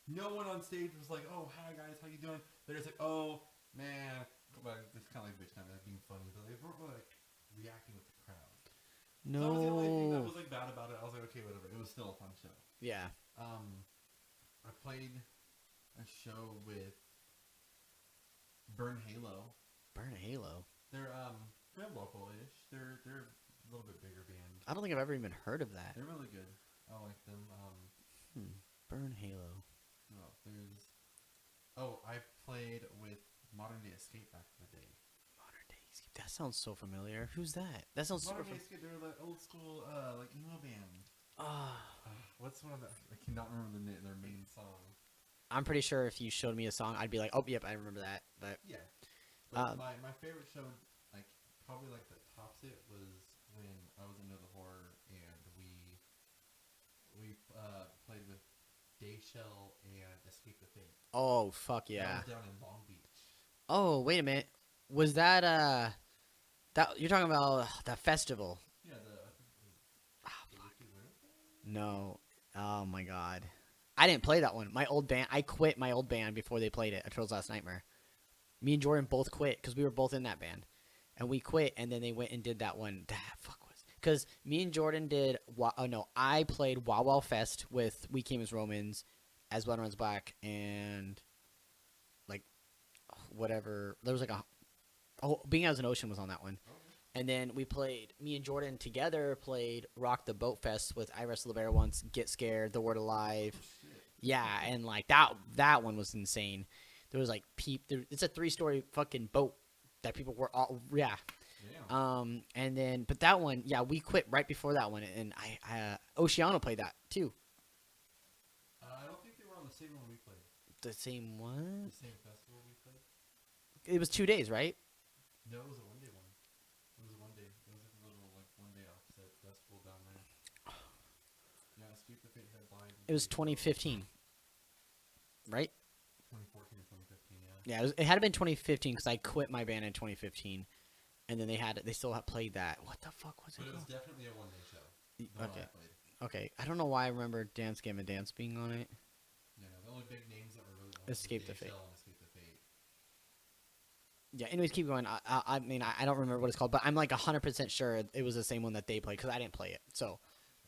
Speaker 2: No one on stage was like, "Oh, hi guys, how you doing?" They're just like, "Oh, man." But it's kind of like bitch time, that's being funny. But they weren't like reacting with the crowd. So that was the only thing that was like bad about it. I was like, okay, whatever. It was still a fun show.
Speaker 1: Yeah.
Speaker 2: I played a show with Burn Halo.
Speaker 1: Burn Halo.
Speaker 2: They're local-ish. They're a little bit bigger band.
Speaker 1: I don't think I've ever even heard of that.
Speaker 2: They're really good. I like them.
Speaker 1: Burn Halo.
Speaker 2: Well, I played with Modern Day Escape back in the day.
Speaker 1: Modern Day Escape. That sounds so familiar. Who's that? That sounds super
Speaker 2: Modern Day Escape. They're the old school like emo band.
Speaker 1: Ah.
Speaker 2: What's one of the? I cannot remember their main song.
Speaker 1: I'm pretty sure if you showed me a song, I'd be like, "Oh, yep, I remember that." But
Speaker 2: yeah, but my favorite show, like probably like that tops it, was when I was into the horror and we played with Dayshell and Escape the Fate.
Speaker 1: oh fuck yeah!
Speaker 2: That was down in Long Beach.
Speaker 1: Oh wait a minute, was that that you're talking about that festival?
Speaker 2: Yeah,
Speaker 1: No. Oh my god. I didn't play that one. My old band. I quit my old band before they played it. A Turtles Last Nightmare. Me and Jordan both quit because we were both in that band, and we quit. And then they went and did that one. Because me and Jordan did. I played Wow Wow Fest with We Came as Romans, As Blood Runs Black, and like whatever. There was like Being As an Ocean was on that one. And then me and Jordan together played Rock the Boat Fest with I Wrestle the Bear Once, Get Scared, The Word Alive. Yeah, and like that one was insane. There was like it's a 3-story fucking boat that people were all, yeah. And then, but that one, yeah, we quit right before that one. And Oceano played that too.
Speaker 2: I don't think they were on the same one we played.
Speaker 1: The same one?
Speaker 2: The same festival we played?
Speaker 1: It was 2 days, right?
Speaker 2: No, it was a one-day one. It was one day. It was like a little like one-day offset festival down there. Yeah, Escape the Fate headline.
Speaker 1: It was 2015, right?
Speaker 2: 2014 or 2015, yeah.
Speaker 1: Yeah, it had been 2015 because I quit my band in 2015, and then they still have played that. What the fuck was it?
Speaker 2: But it was definitely a one-day show.
Speaker 1: Okay. Okay, I don't know why I remember Dance Game and Dance being on it.
Speaker 2: Yeah, the only big names that
Speaker 1: Escape the
Speaker 2: Day
Speaker 1: Fate.
Speaker 2: Shell and Escape the Fate.
Speaker 1: Yeah. Anyways, keep going. I mean, I don't remember what it's called, but I'm like 100% sure it was the same one that they played because I didn't play it. So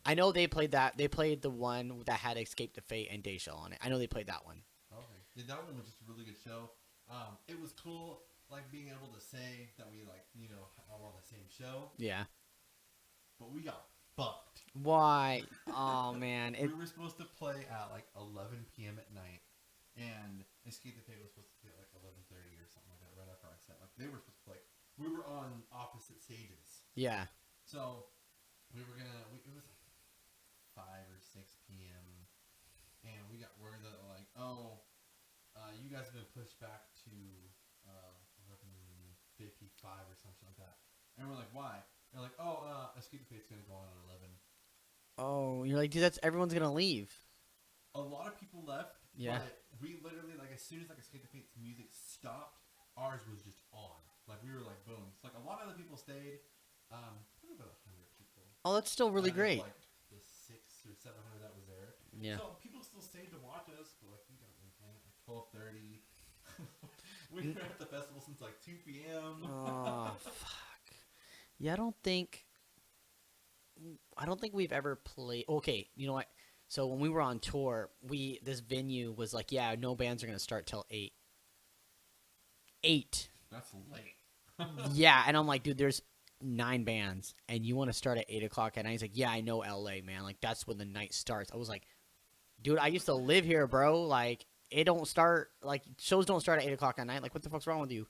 Speaker 1: I know they played that. They played the one that had Escape the Fate and Day Shell on it. I know they played that one.
Speaker 2: Okay. Yeah, that one was just a really good show. It was cool, like being able to say that we like, are on the same show.
Speaker 1: Yeah.
Speaker 2: But we got fucked.
Speaker 1: Why? Oh man.
Speaker 2: We were supposed to play at like 11 p.m. at night, and Escape the Fate was supposed to be at like 11:30 or something like that, right after I set. Like they were supposed to play. We were on opposite stages.
Speaker 1: Yeah.
Speaker 2: So we were gonna. It was like 5 or 6 p.m. and we got word that like, you guys have been pushed back to 11:55 or something like that. And we're like, why? They're like, Escape the Fate's gonna go on at 11.
Speaker 1: Oh, you're like, dude, everyone's gonna leave.
Speaker 2: A lot of people left.
Speaker 1: Yeah.
Speaker 2: But we literally, like, as soon as like Escape the Fate's music stopped, ours was just on. Like we were like, boom. It's like a lot of other people stayed. Probably about 100 people.
Speaker 1: Oh, that's still really great.
Speaker 2: Like the 600 or 700 that was there.
Speaker 1: Yeah.
Speaker 2: So people still stayed to watch us, but like we got playing at like 12:30. We were at the festival since like 2 p.m.
Speaker 1: Oh fuck. Yeah, I don't think we've ever played. Okay, you know what? So when we were on tour, this venue was like, yeah, no bands are gonna start till 8. 8.
Speaker 2: That's late.
Speaker 1: Yeah, and I'm like, dude, there's 9 bands, and you want to start at 8 o'clock at night? He's like, yeah, I know LA, man. Like that's when the night starts. I was like, dude, I used to live here, bro. Like it don't start. Like shows don't start at 8 o'clock at night. Like what the fuck's wrong with you?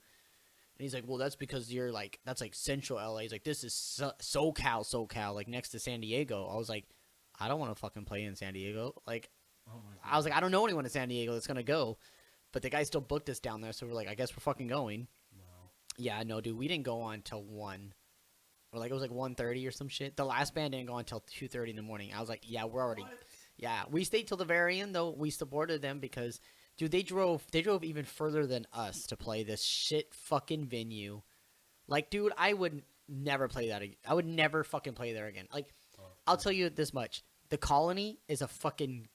Speaker 1: And he's like, well, that's because you're like, that's like central LA. He's like, this is SoCal, like next to San Diego. I was like, I don't want to fucking play in San Diego. Like,
Speaker 2: Oh my God.
Speaker 1: I was like, I don't know anyone in San Diego that's gonna go. But the guy still booked us down there, so we're like, I guess we're fucking going.
Speaker 2: Wow.
Speaker 1: Yeah, no, dude, we didn't go on till 1. Or like it was like 1:30 or some shit. The last band didn't go until 2:30 in the morning. I was like, yeah, we're already.
Speaker 2: What?
Speaker 1: Yeah, we stayed till the very end though. We supported them because, dude, they drove even further than us to play this shit fucking venue. Like, dude, I would never play that again. I would never fucking play there again. Like, I'll tell you this much: the Colony is a fucking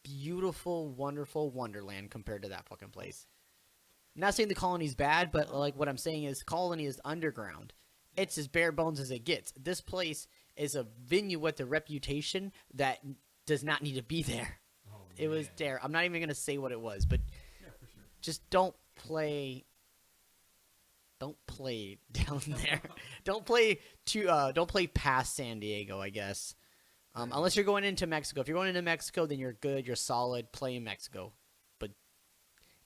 Speaker 1: beautiful, wonderful wonderland compared to that fucking place. I'm not saying the Colony's bad, but like what I'm saying is, Colony is underground. It's as bare bones as it gets. This place is a venue with a reputation that does not need to be there.
Speaker 2: Oh,
Speaker 1: It was
Speaker 2: man.
Speaker 1: there. I'm not even gonna say what it was, but
Speaker 2: Yeah, for sure.
Speaker 1: just don't play down there. Don't play past San Diego, I guess. Unless you're going into Mexico. If you're going into Mexico, then you're good. You're solid. Play in Mexico. But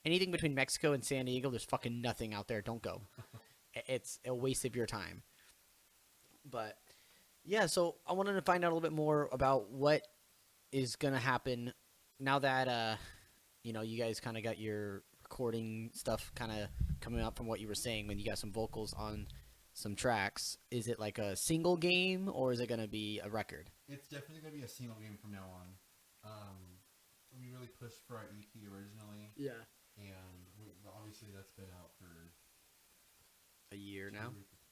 Speaker 1: anything between Mexico and San Diego, there's fucking nothing out there. Don't go. It's a waste of your time. But yeah, so I wanted to find out a little bit more about what is gonna happen now that you guys kind of got your recording stuff kind of coming up from what you were saying when you got some vocals on some tracks. Is it like a single game or is it gonna be a record?
Speaker 2: It's definitely gonna be a single game from now on. We really pushed for our EP originally,
Speaker 1: Yeah.
Speaker 2: and obviously that's been out for
Speaker 1: A year
Speaker 2: 2
Speaker 1: now?
Speaker 2: years. It's like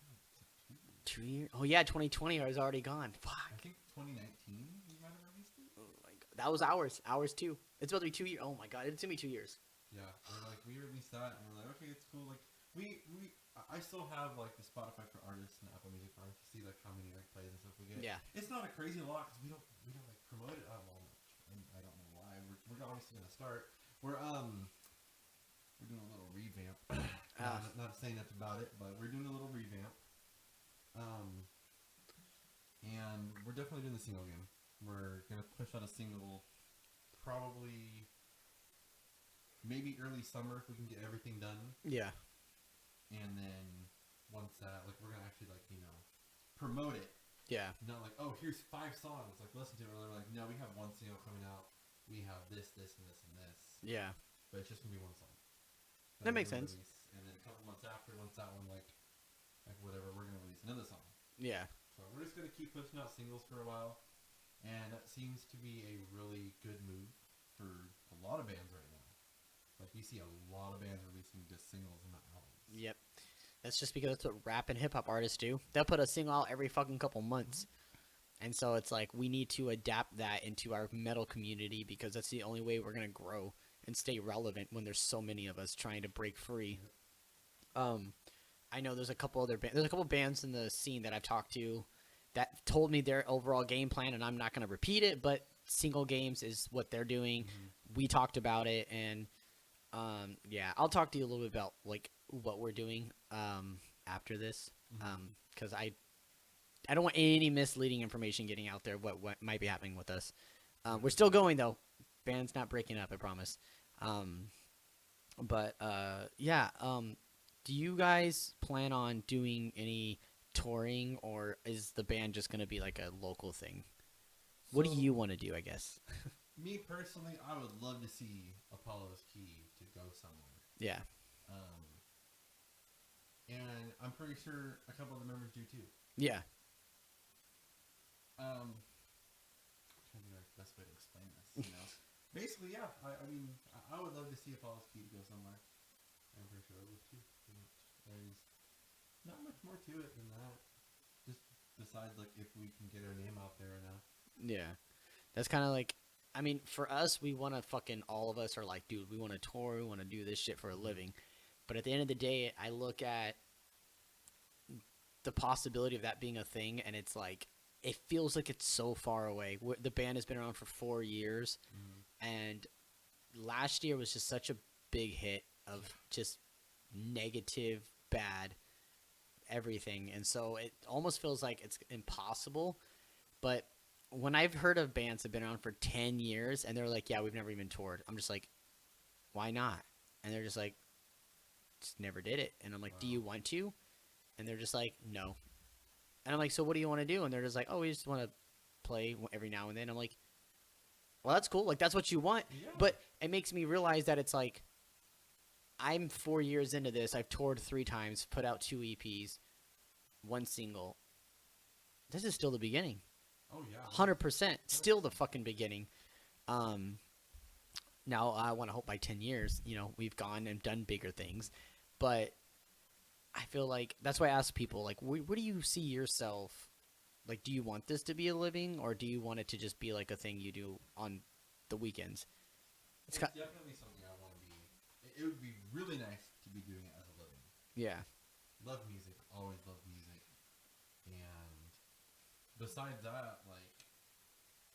Speaker 2: 2 years.
Speaker 1: 2 years? Oh yeah, 2020 is already gone.
Speaker 2: I
Speaker 1: Fuck.
Speaker 2: think 2019 we might have released it.
Speaker 1: Oh my god. That was ours. Ours too. It's about to be 2 years. Oh my god, it's gonna be 2 years.
Speaker 2: Yeah, we released that, and we're like, okay, it's cool. Like I still have like the Spotify for artists and Apple Music for artists to see like how many like plays and stuff we get.
Speaker 1: Yeah.
Speaker 2: It's not a crazy lot because we don't like promote it at all much, and I don't know why. We're obviously gonna start. We're doing a little revamp. Not saying much about it, but we're doing a little revamp. And we're definitely doing the single game. We're gonna push out a single, probably, maybe early summer if we can get everything done.
Speaker 1: Yeah.
Speaker 2: And then once that, like, we're gonna actually promote it.
Speaker 1: Yeah.
Speaker 2: Not like, oh, here's 5 songs, like listen to it. We're like, no, we have 1 single coming out. We have this, and this, and this.
Speaker 1: Yeah.
Speaker 2: But it's just gonna be 1 song.
Speaker 1: That makes sense.
Speaker 2: And then a couple months after, once that one like whatever, we're gonna release another song.
Speaker 1: Yeah.
Speaker 2: So we're just gonna keep pushing out singles for a while, and that seems to be a really good move for a lot of bands right now. Like we see a lot of bands releasing just singles and not albums.
Speaker 1: Yep. That's just because that's what rap and hip hop artists do. They'll put a single out every fucking couple months. And so it's like we need to adapt that into our metal community because that's the only way we're gonna grow. and stay relevant when there's so many of us trying to break free. I know there's a couple bands in the scene that I've talked to that told me their overall game plan, and I'm not going to repeat it, but single games is what they're doing. We talked about it, and yeah, I'll talk to you a little bit about like what we're doing after this, because I don't want any misleading information getting out there what might be happening with us. We're still going though. Band's not breaking up, I promise. But yeah. Do you guys plan on doing any touring, or is the band just going to be like a local thing? What do you want to do, I guess?
Speaker 2: Me personally, I would love to see Apollo's Key to go somewhere.
Speaker 1: Yeah.
Speaker 2: And I'm pretty sure a couple of the members do too.
Speaker 1: Yeah.
Speaker 2: I'm trying to think of the best way to explain this, you know? Basically, yeah. I mean, I would love to see Apollo's Key to go somewhere. I'm pretty sure I would too. There's not much more to it than that. Just besides, like, if we can get our name out there enough.
Speaker 1: Yeah. That's kind of like, I mean, for us, we want to fucking, all of us are like, dude, we want to tour, we want to do this shit for a living. But at the end of the day, I look at the possibility of that being a thing, and it's like, it feels like it's so far away. The band has been around for 4 years, and last year was just such a big hit of just negative, bad, everything. And so it almost feels like it's impossible. But when I've heard of bands that have been around for 10 years, and they're like, yeah, we've never even toured, I'm just like, why not? And they're just like, just never did it. And I'm like, do you want to? And they're just like, no. And I'm like, so what do you want to do? And they're just like, oh, we just want to play every now and then. I'm like, well, that's cool. Like, that's what you want. Yeah. But it makes me realize that it's like, I'm 4 years into this. I've toured 3 times, put out 2 EPs, 1 single. This is still the beginning.
Speaker 2: Oh, yeah.
Speaker 1: 100%. Still the fucking beginning. Now, I want to hope by 10 years, you know, we've gone and done bigger things. But I feel like that's why I ask people, like, where do you see yourself? Like, do you want this to be a living, or do you want it to just be like a thing you do on the weekends?
Speaker 2: It's definitely something I want to be. It would be really nice to be doing it as a living.
Speaker 1: Yeah.
Speaker 2: Love music. Always love music. And besides that, like,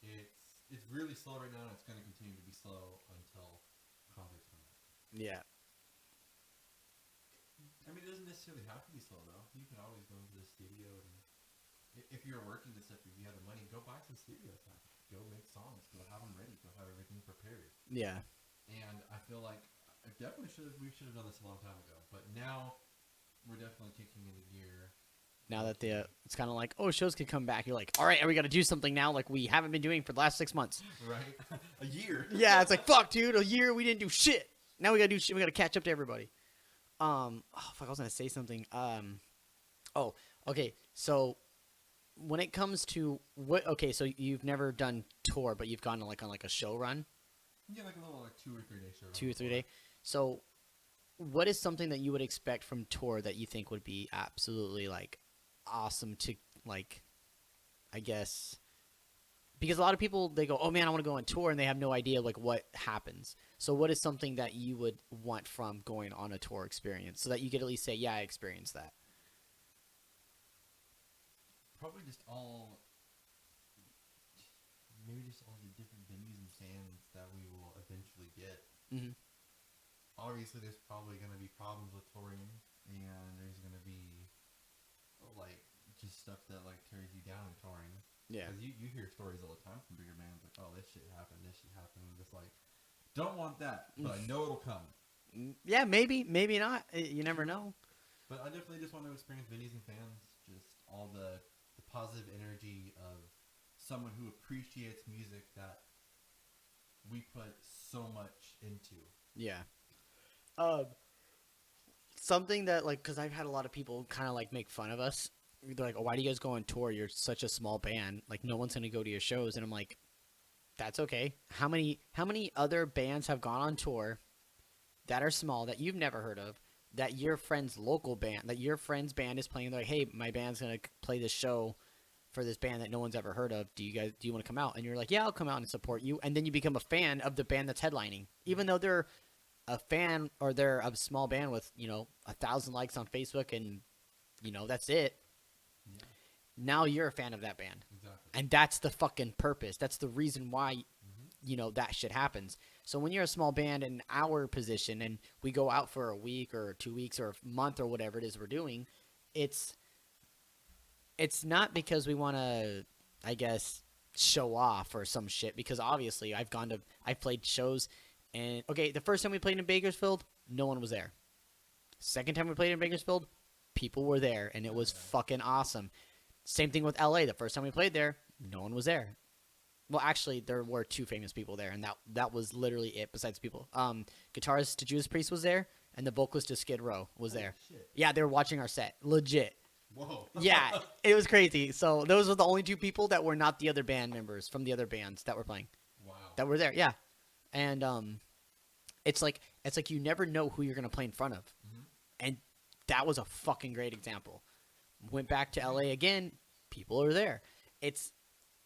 Speaker 2: it's really slow right now, and it's going to continue to be slow until concerts come out.
Speaker 1: Yeah.
Speaker 2: I mean, it doesn't necessarily have to be slow, though. You can always go into the studio, and if you're working this stuff, if you have the money, go buy some studio time. Go make songs. Go have them ready. Go have everything prepared.
Speaker 1: Yeah.
Speaker 2: And I feel like we should have done this a long time ago. But now we're definitely kicking into gear.
Speaker 1: Now that it's kind of like, oh, shows could come back. You're like, all right, are we got to do something now like we haven't been doing for the last 6 months?
Speaker 2: Right. A year.
Speaker 1: Yeah, it's like, fuck, dude, a year we didn't do shit. Now we got to do shit. We got to catch up to everybody. Oh, fuck, I was going to say something. Oh, okay. So when it comes to so you've never done tour, but you've gone on like a show run?
Speaker 2: Yeah, like a little 2 or 3 day show run.
Speaker 1: 2 or 3 day. So what is something that you would expect from tour that you think would be absolutely like awesome to, like, I guess, because a lot of people, they go, oh man, I want to go on tour, and they have no idea like what happens. So what is something that you would want from going on a tour experience so that you could at least say, yeah, I experienced that?
Speaker 2: Probably just all the different venues and fans that we will eventually get.
Speaker 1: Mm-hmm.
Speaker 2: Obviously, there's probably going to be problems with touring, and there's going to be like just stuff that like tears you down in touring.
Speaker 1: Yeah,
Speaker 2: because you hear stories all the time from bigger bands like, oh, this shit happened, and just like, don't want that, but I know it'll come.
Speaker 1: Yeah, maybe not. You never know.
Speaker 2: But I definitely just want to experience venues and fans, just all the positive energy of someone who appreciates music that we put so much into.
Speaker 1: Yeah. Something that, like, because I've had a lot of people kind of like make fun of us. They're like, oh, why do you guys go on tour? You're such a small band. Like, no one's going to go to your shows. And I'm like, that's okay. How many other bands have gone on tour that are small that you've never heard of, that your friend's local band, that your friend's band is playing? They're like, hey, my band's going to play this show for this band that no one's ever heard of. Do you want to come out? And you're like, yeah, I'll come out and support you. And then you become a fan of the band that's headlining, even though they're a fan or they're a small band with 1,000 likes on Facebook and that's it.
Speaker 2: Yeah.
Speaker 1: Now you're a fan of that band.
Speaker 2: Exactly.
Speaker 1: And that's the fucking purpose. That's the reason why that shit happens. So when you're a small band in our position and we go out for a week or 2 weeks or a month or whatever it is we're doing, it's not because we want to, I guess, show off or some shit, because obviously I've played shows and okay, the first time we played in Bakersfield, no one was there. Second time we played in Bakersfield, people were there and it was fucking awesome. Same thing with LA. The first time we played there, no one was there. Well, actually, there were 2 famous people there, and that was literally it. Besides people, guitarist to Judas Priest was there, and the vocalist to Skid Row was there.
Speaker 2: Shit.
Speaker 1: Yeah, they were watching our set, legit.
Speaker 2: Whoa.
Speaker 1: Yeah, it was crazy. So those were the only 2 people that were not the other band members from the other bands that were playing.
Speaker 2: Wow.
Speaker 1: That were there. Yeah, and it's like you never know who you're gonna play in front of, and that was a fucking great example. Went back to LA again. People are there.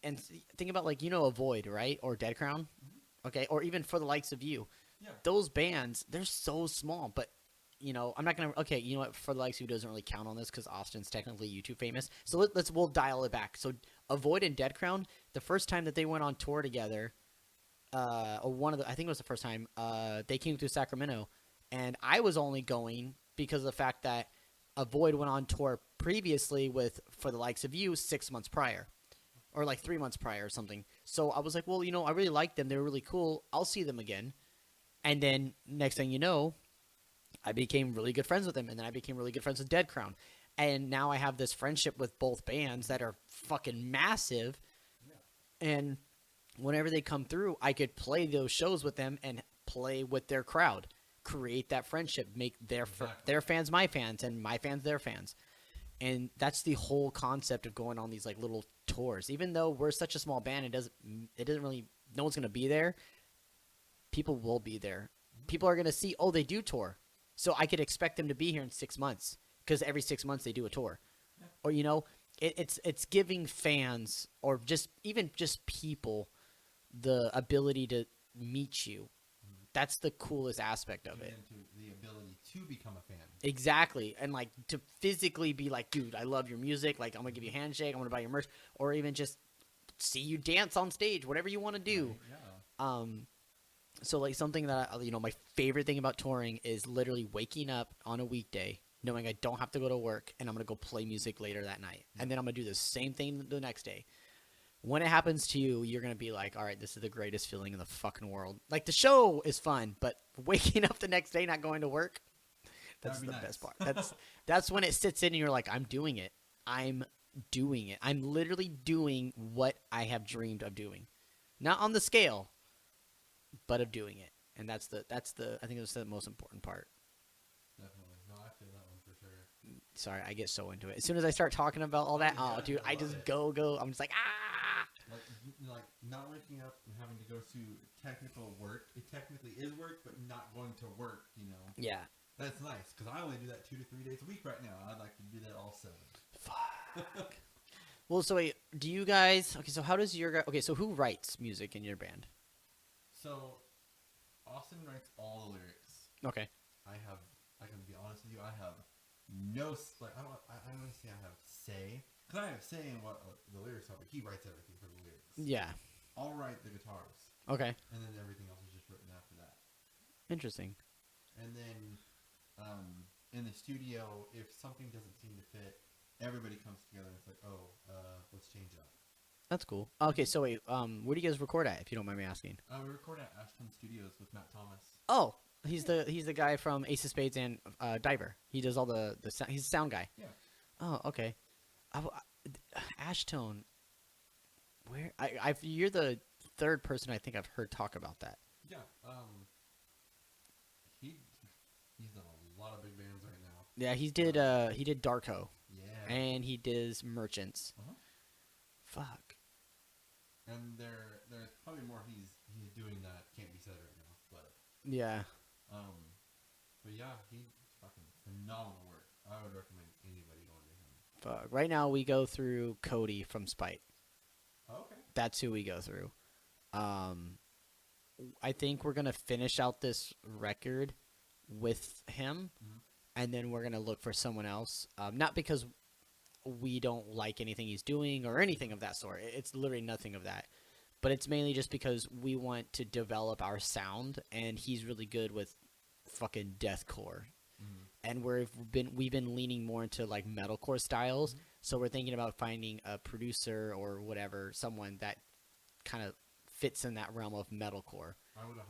Speaker 1: And think about Avoid, right? Or Dead Crown. Okay. Or even For the Likes of You.
Speaker 2: Yeah.
Speaker 1: Those bands, they're so small, but I'm not going to, okay. You know what? For the Likes of You doesn't really count on this because Austin's technically YouTube famous. So we'll dial it back. So Avoid and Dead Crown, the first time that they went on tour together, I think it was the first time, they came through Sacramento, and I was only going because of the fact that Avoid went on tour previously with For the Likes of You 6 months prior, or like 3 months prior or something. So I was like, well, I really like them. They were really cool. I'll see them again. And then next thing you know, I became really good friends with them. And then I became really good friends with Dead Crown. And now I have this friendship with both bands that are fucking massive. Yeah. And whenever they come through, I could play those shows with them and play with their crowd. Create that friendship, make their fans my fans and my fans their fans. And that's the whole concept of going on these little tours. Even though we're such a small band, it doesn't really, no one's going to be there. People will be there. People are going to see, oh, they do tour. So I could expect them to be here in 6 months, because every 6 months they do a tour. Yeah. Or, it's giving fans or just people the ability to meet you. That's the coolest aspect of it.
Speaker 2: The ability to become a fan.
Speaker 1: Exactly. And to physically be like, dude, I love your music. I'm going to give you a handshake. I'm going to buy your merch. Or even just see you dance on stage, whatever you want to do. Right, yeah. So something that, my favorite thing about touring is literally waking up on a weekday, knowing I don't have to go to work, and I'm going to go play music later that night. Yeah. And then I'm going to do the same thing the next day. When it happens to you, you're going to be like, all right, this is the greatest feeling in the fucking world. The show is fun, but waking up the next day not going to work, that's the best part. That's when it sits in and you're like, I'm doing it. I'm doing it. I'm literally doing what I have dreamed of doing. Not on the scale, but of doing it. And I think that's the most important part.
Speaker 2: Definitely. No, I feel that one for sure.
Speaker 1: Sorry, I get so into it. As soon as I start talking about all that, dude, I just go. I'm just like, ah!
Speaker 2: Like not waking up and having to go to technical work. It technically is work, but not going to work,
Speaker 1: Yeah.
Speaker 2: That's nice, because I only do that 2 to 3 days a week right now. I'd like to do that all 7.
Speaker 1: Fuck. Well, so wait, do you guys... Okay, so how does your... Okay, so who writes music in your band?
Speaker 2: So, Austin writes all the lyrics.
Speaker 1: Okay.
Speaker 2: I can be honest with you, I have no... I don't want to say I have say. Because I have say in what the lyrics are, but he writes everything for the lyrics.
Speaker 1: Yeah.
Speaker 2: I'll write the guitars.
Speaker 1: Okay.
Speaker 2: And then everything else is just written after that.
Speaker 1: Interesting.
Speaker 2: And then in the studio, if something doesn't seem to fit, everybody comes together and it's like, let's change it up.
Speaker 1: That's cool. Okay, so wait, where do you guys record at, if you don't mind me asking?
Speaker 2: We record at Ashton Studios with Matt Thomas.
Speaker 1: Oh, he's the guy from Ace of Spades and Diver. He does all the he's a sound guy.
Speaker 2: Yeah.
Speaker 1: Oh, okay. Ashtone. Where you're the third person I think I've heard talk about that.
Speaker 2: Yeah. He's done a lot of big bands right now.
Speaker 1: Yeah, he did Darko.
Speaker 2: Yeah.
Speaker 1: And he does Merchants.
Speaker 2: Uh-huh.
Speaker 1: Fuck.
Speaker 2: And there's probably more he's doing that can't be said right now, but
Speaker 1: yeah.
Speaker 2: But yeah, he's fucking phenomenal work. I would recommend anybody going to him.
Speaker 1: Fuck. Right now we go through Cody from Spite.
Speaker 2: Okay.
Speaker 1: That's who we go through. I think we're gonna finish out this record with him, and then we're gonna look for someone else. Not because we don't like anything he's doing or anything of that sort. It's literally nothing of that. But it's mainly just because we want to develop our sound, and he's really good with fucking deathcore. And we've been leaning more into like metalcore styles. So we're thinking about finding a producer or whatever, someone that kind of fits in that realm of metalcore.
Speaker 2: I would 100%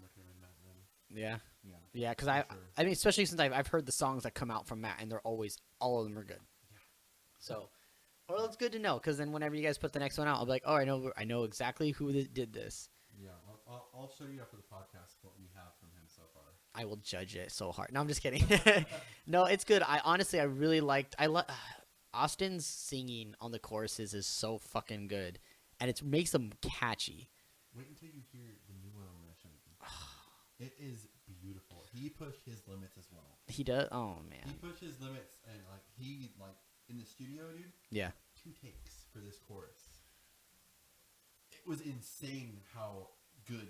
Speaker 2: recommend that then.
Speaker 1: Yeah.
Speaker 2: Yeah.
Speaker 1: Yeah, because
Speaker 2: For
Speaker 1: I mean, especially since I've heard the songs that come out from Matt, and they're always, all of them are good.
Speaker 2: Yeah.
Speaker 1: So, well, it's good to know, because then whenever you guys put the next one out, I'll be like, oh, I know exactly who did this.
Speaker 2: Yeah, I'll show you after the podcast what we have from him so far.
Speaker 1: I will judge it so hard. No, I'm just kidding. No, it's good. I really liked. Austin's singing on the choruses is so fucking good, and it makes them catchy.
Speaker 2: Wait until you hear the new one I'm gonna show you. It is beautiful. He pushed his limits as well.
Speaker 1: He does. Oh man.
Speaker 2: He pushed his limits, and he in the studio, dude.
Speaker 1: Yeah.
Speaker 2: 2 takes for this chorus. It was insane how good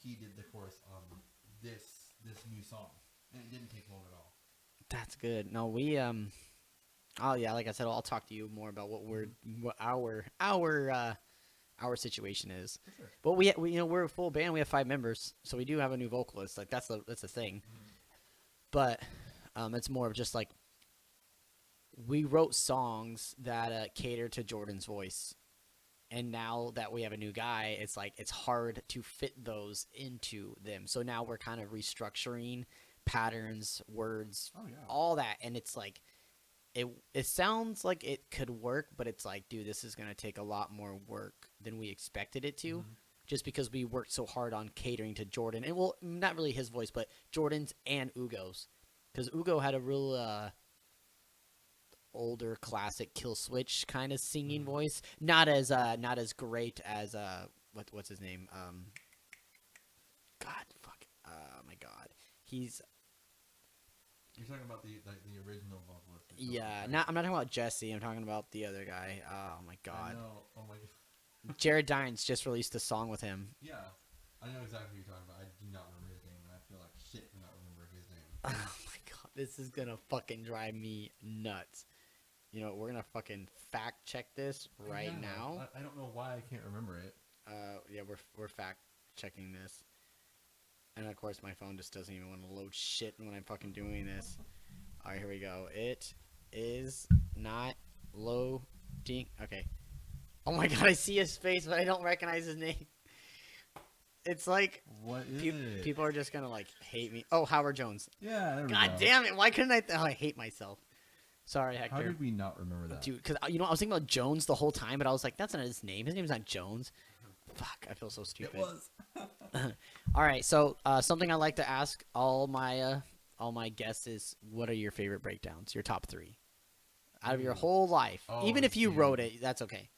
Speaker 2: he did the chorus on this new song, and it didn't take long at all.
Speaker 1: That's good. No, we oh yeah, like I said, I'll talk to you more about what our situation is.
Speaker 2: For sure.
Speaker 1: But we we're a full band. We have 5 members, so we do have a new vocalist. Like that's the thing. But it's more of just like we wrote songs that cater to Jordan's voice, and now that we have a new guy, it's like it's hard to fit those into them. So now we're kind of restructuring patterns, words, all that, and it's like it sounds like it could work, but it's like, dude, this is gonna take a lot more work than we expected it to, just because we worked so hard on catering to Jordan, and well, not really his voice, but Jordan's and Ugo's, because Ugo had a real older classic Kill Switch kind of singing voice, not as great as what's his name, oh my god,
Speaker 2: You're talking about the original vocalist.
Speaker 1: Yeah,
Speaker 2: right?
Speaker 1: I'm not talking about Jesse. I'm talking about the other guy. Oh my god.
Speaker 2: I know. Oh my god.
Speaker 1: Jared Dines just released a song with him.
Speaker 2: Yeah, I know exactly what you're talking about. I do not remember his name, and I feel like shit for not remembering his name.
Speaker 1: Oh my god, this is gonna fucking drive me nuts. You know, we're gonna fucking fact check this right now.
Speaker 2: I don't know why I can't remember it.
Speaker 1: Yeah, we're fact checking this. And of course, my phone just doesn't even want to load shit when I'm fucking doing this. All right, here we go. It is not loading. Okay. Oh my god, I see his face, but I don't recognize his name. It's like
Speaker 2: what is it?
Speaker 1: People are just gonna like hate me. Oh, Howard Jones.
Speaker 2: Yeah, there we
Speaker 1: God
Speaker 2: go.
Speaker 1: damn it! Why couldn't I? I hate myself. Sorry, Hector.
Speaker 2: How did we not remember that?
Speaker 1: Dude, because I was thinking about Jones the whole time, but I was like, that's not his name. His name's not Jones. Fuck, I feel so stupid.
Speaker 2: It was.
Speaker 1: All right, so something I like to ask all my guests is, what are your favorite breakdowns? Your top 3 out of your whole life.
Speaker 2: Oh,
Speaker 1: Even if you
Speaker 2: dude.
Speaker 1: wrote it, that's okay.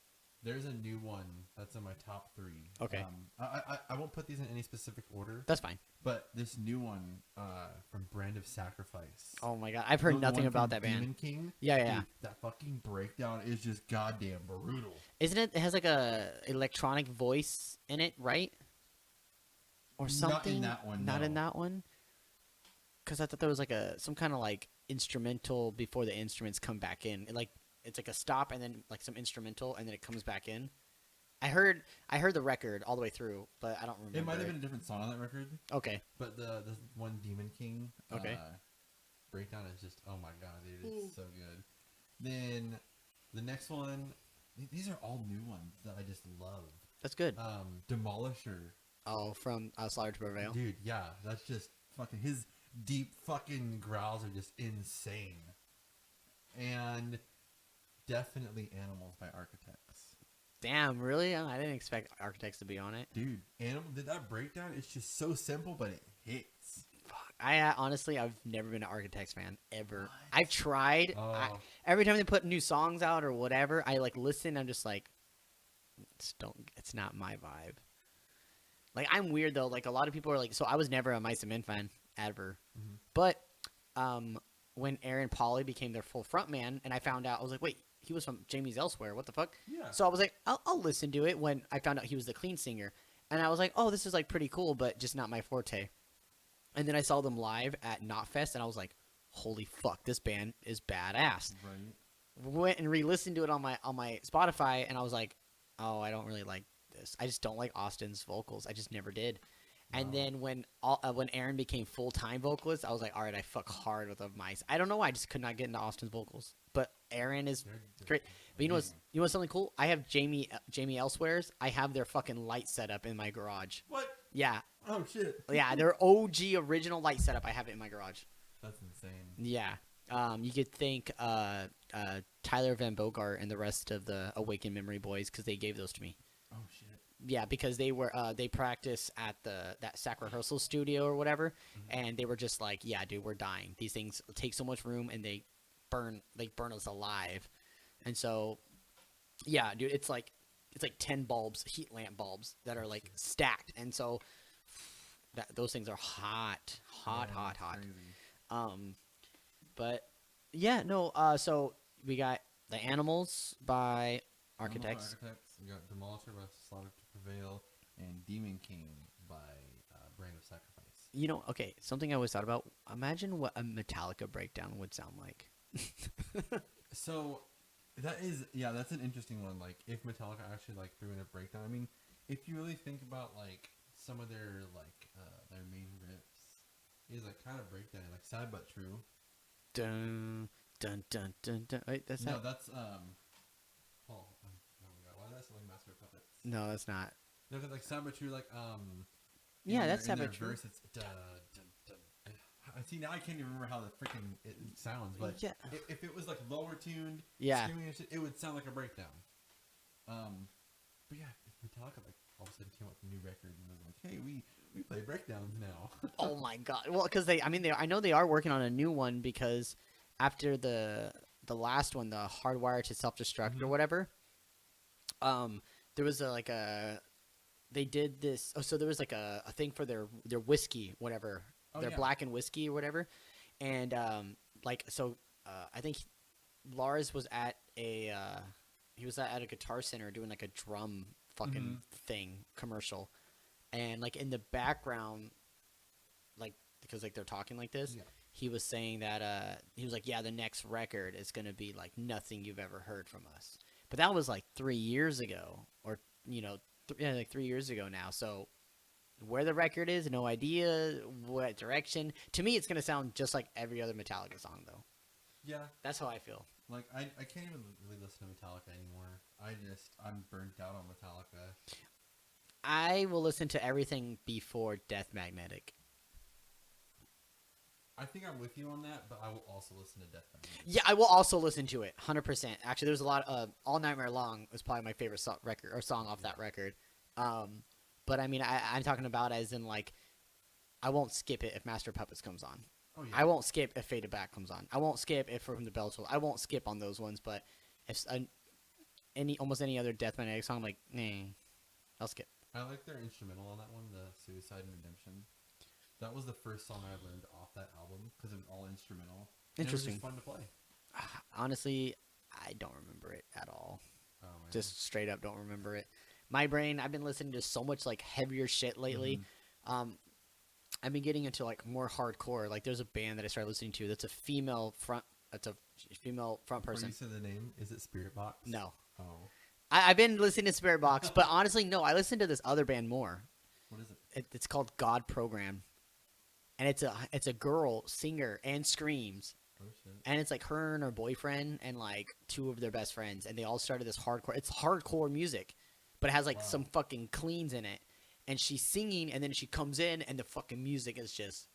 Speaker 2: There's a new one that's in my top 3.
Speaker 1: Okay.
Speaker 2: I won't put these in any specific order.
Speaker 1: That's fine.
Speaker 2: But this new one from Brand of Sacrifice.
Speaker 1: Oh my god, I've heard nothing about that band.
Speaker 2: Demon King.
Speaker 1: Yeah.
Speaker 2: Dude, that fucking breakdown is just goddamn brutal.
Speaker 1: Isn't it? It has like a electronic voice in it, right? Or something.
Speaker 2: Not in that one.
Speaker 1: Not
Speaker 2: no.
Speaker 1: in that one. Because I thought there was like some kind of like instrumental before the instruments come back in. It's like a stop and then like some instrumental and then it comes back in. I heard the record all the way through, but I don't remember.
Speaker 2: It might have been a different song on that record.
Speaker 1: Okay.
Speaker 2: But the one Demon King breakdown is just, oh my god, dude, it's so good. Then the next one, these are all new ones that I just love.
Speaker 1: That's good.
Speaker 2: Demolisher.
Speaker 1: Oh, from Slaughter to Prevail.
Speaker 2: Dude, yeah, that's just fucking, his deep fucking growls are just insane. And definitely Animals by Architects.
Speaker 1: Damn, really? I didn't expect Architects to be on it.
Speaker 2: Dude, that breakdown is just so simple, but it hits.
Speaker 1: Fuck. Honestly, I've never been an Architects fan, ever.
Speaker 2: What?
Speaker 1: I've tried.
Speaker 2: Oh.
Speaker 1: Every time they put new songs out or whatever, I like listen. I'm just like, it's not my vibe. Like, I'm weird though. Like, a lot of people are like, so I was never a Mice and Men fan ever.
Speaker 2: Mm-hmm.
Speaker 1: But when Aaron Pauley became their full frontman, and I found out, I was like, wait, he was from Jamie's Elsewhere. What the fuck?
Speaker 2: Yeah.
Speaker 1: So I was like, I'll listen to it when I found out he was the clean singer. And I was like, oh, this is like pretty cool, but just not my forte. And then I saw them live at Knotfest, and I was like, holy fuck, this band is badass.
Speaker 2: Right.
Speaker 1: Went and re-listened to it on my Spotify, and I was like, oh, I don't really like this. I just don't like Austin's vocals. I just never did.
Speaker 2: Wow.
Speaker 1: And then when Aaron became full-time vocalist, I was like, all right, I fuck hard with mice. I don't know why, I just could not get into Austin's vocals. But Aaron is great. But you know what's something cool? I have Jamie Elsewhere's. I have their fucking light setup in my garage.
Speaker 2: What?
Speaker 1: Yeah.
Speaker 2: Oh shit.
Speaker 1: Yeah, their OG original light setup. I have it in my garage.
Speaker 2: That's insane.
Speaker 1: Yeah. You could thank Tyler Van Bogart and the rest of the Awakened Memory Boys because they gave those to me.
Speaker 2: Oh shit.
Speaker 1: Yeah, because they were they practice at that SAC rehearsal studio or whatever, and they were just like, yeah, dude, we're dying. These things take so much room and they burn us alive. And so, yeah, dude, it's like 10 bulbs, heat lamp bulbs that are like stacked, and so those things are hot.
Speaker 2: Crazy.
Speaker 1: But yeah, no. So we got The Animals by Architects.
Speaker 2: We got Demolisher by Slaughter to Prevail, and Demon King by Brand of Sacrifice.
Speaker 1: You know, okay, something I always thought about. Imagine what a Metallica breakdown would sound like.
Speaker 2: So that's an interesting one. Like if Metallica actually like threw in a breakdown. I mean, if you really think about like some of their their main riffs, is like kind of breakdown, like Sad But True.
Speaker 1: Dun dun dun dun dun. Wait, that's
Speaker 2: no,
Speaker 1: not.
Speaker 2: that's oh my god, why did I sound like Master of Puppets?
Speaker 1: No, that's not.
Speaker 2: No, cause like Sad But True,
Speaker 1: Yeah, that's Sad But True.
Speaker 2: Verse, it's dun dun dun. I see now. I can't even remember how the freaking it sounds, but
Speaker 1: yeah.
Speaker 2: if it was like lower tuned,
Speaker 1: Yeah,
Speaker 2: screaming and shit, it would sound like a breakdown. But yeah, if Metallica like all of a sudden came up with a new record and was like, hey, we play breakdowns now.
Speaker 1: Oh my god. Well, because I know they are working on a new one because after the last one, the Hardwired to Self-Destruct or whatever, there was they did this. Oh, so there was like a thing for their whiskey, whatever, their black and whiskey or whatever, and I think Lars was at a Guitar Center doing like a drum fucking thing commercial, and like in the background, like because like they're talking like this, he was saying that he was like, yeah, the next record is gonna be like nothing you've ever heard from us. But that was like 3 years ago, or like 3 years ago now. So where the record is, no idea. What direction? To me, it's gonna sound just like every other Metallica song, though.
Speaker 2: Yeah,
Speaker 1: that's how I feel.
Speaker 2: Like I can't even really listen to Metallica anymore. I'm burnt out on Metallica.
Speaker 1: I will listen to everything before Death Magnetic.
Speaker 2: I think I'm with you on that, but I will also listen to Death Magnetic.
Speaker 1: Yeah, I will also listen to it, 100%. Actually, there's a lot of All Nightmare Long was probably my favorite song off that record. But I mean, I'm talking about as in like, I won't skip it if Master of Puppets comes on.
Speaker 2: Oh, yeah.
Speaker 1: I won't skip if Faded Back comes on. I won't skip if From the Bell Tolls. I won't skip on those ones. But if almost any other Death Magnetic song, I'm like, nah, I'll skip.
Speaker 2: I like their instrumental on that one, the Suicide and Redemption. That was the first song I learned off that album because it was all instrumental.
Speaker 1: Interesting.
Speaker 2: It was just fun to play.
Speaker 1: Honestly, I don't remember it at all.
Speaker 2: Oh, man.
Speaker 1: Just straight up don't remember it. My brain, I've been listening to so much like heavier shit lately. I've been getting into like more hardcore. Like there's a band that I started listening to that's a female front person.
Speaker 2: Before you said the name, is it Spirit Box?
Speaker 1: No.
Speaker 2: Oh.
Speaker 1: I've been listening to Spirit Box, but honestly, no. I listen to this other band more.
Speaker 2: What is it?
Speaker 1: It's called God Program, and it's a girl singer and screams.
Speaker 2: Oh, shit.
Speaker 1: And it's like her and her boyfriend and like two of their best friends, and they all started this hardcore. It's hardcore music, but it has like some fucking cleans in it. And she's singing, and then she comes in, and the fucking music is just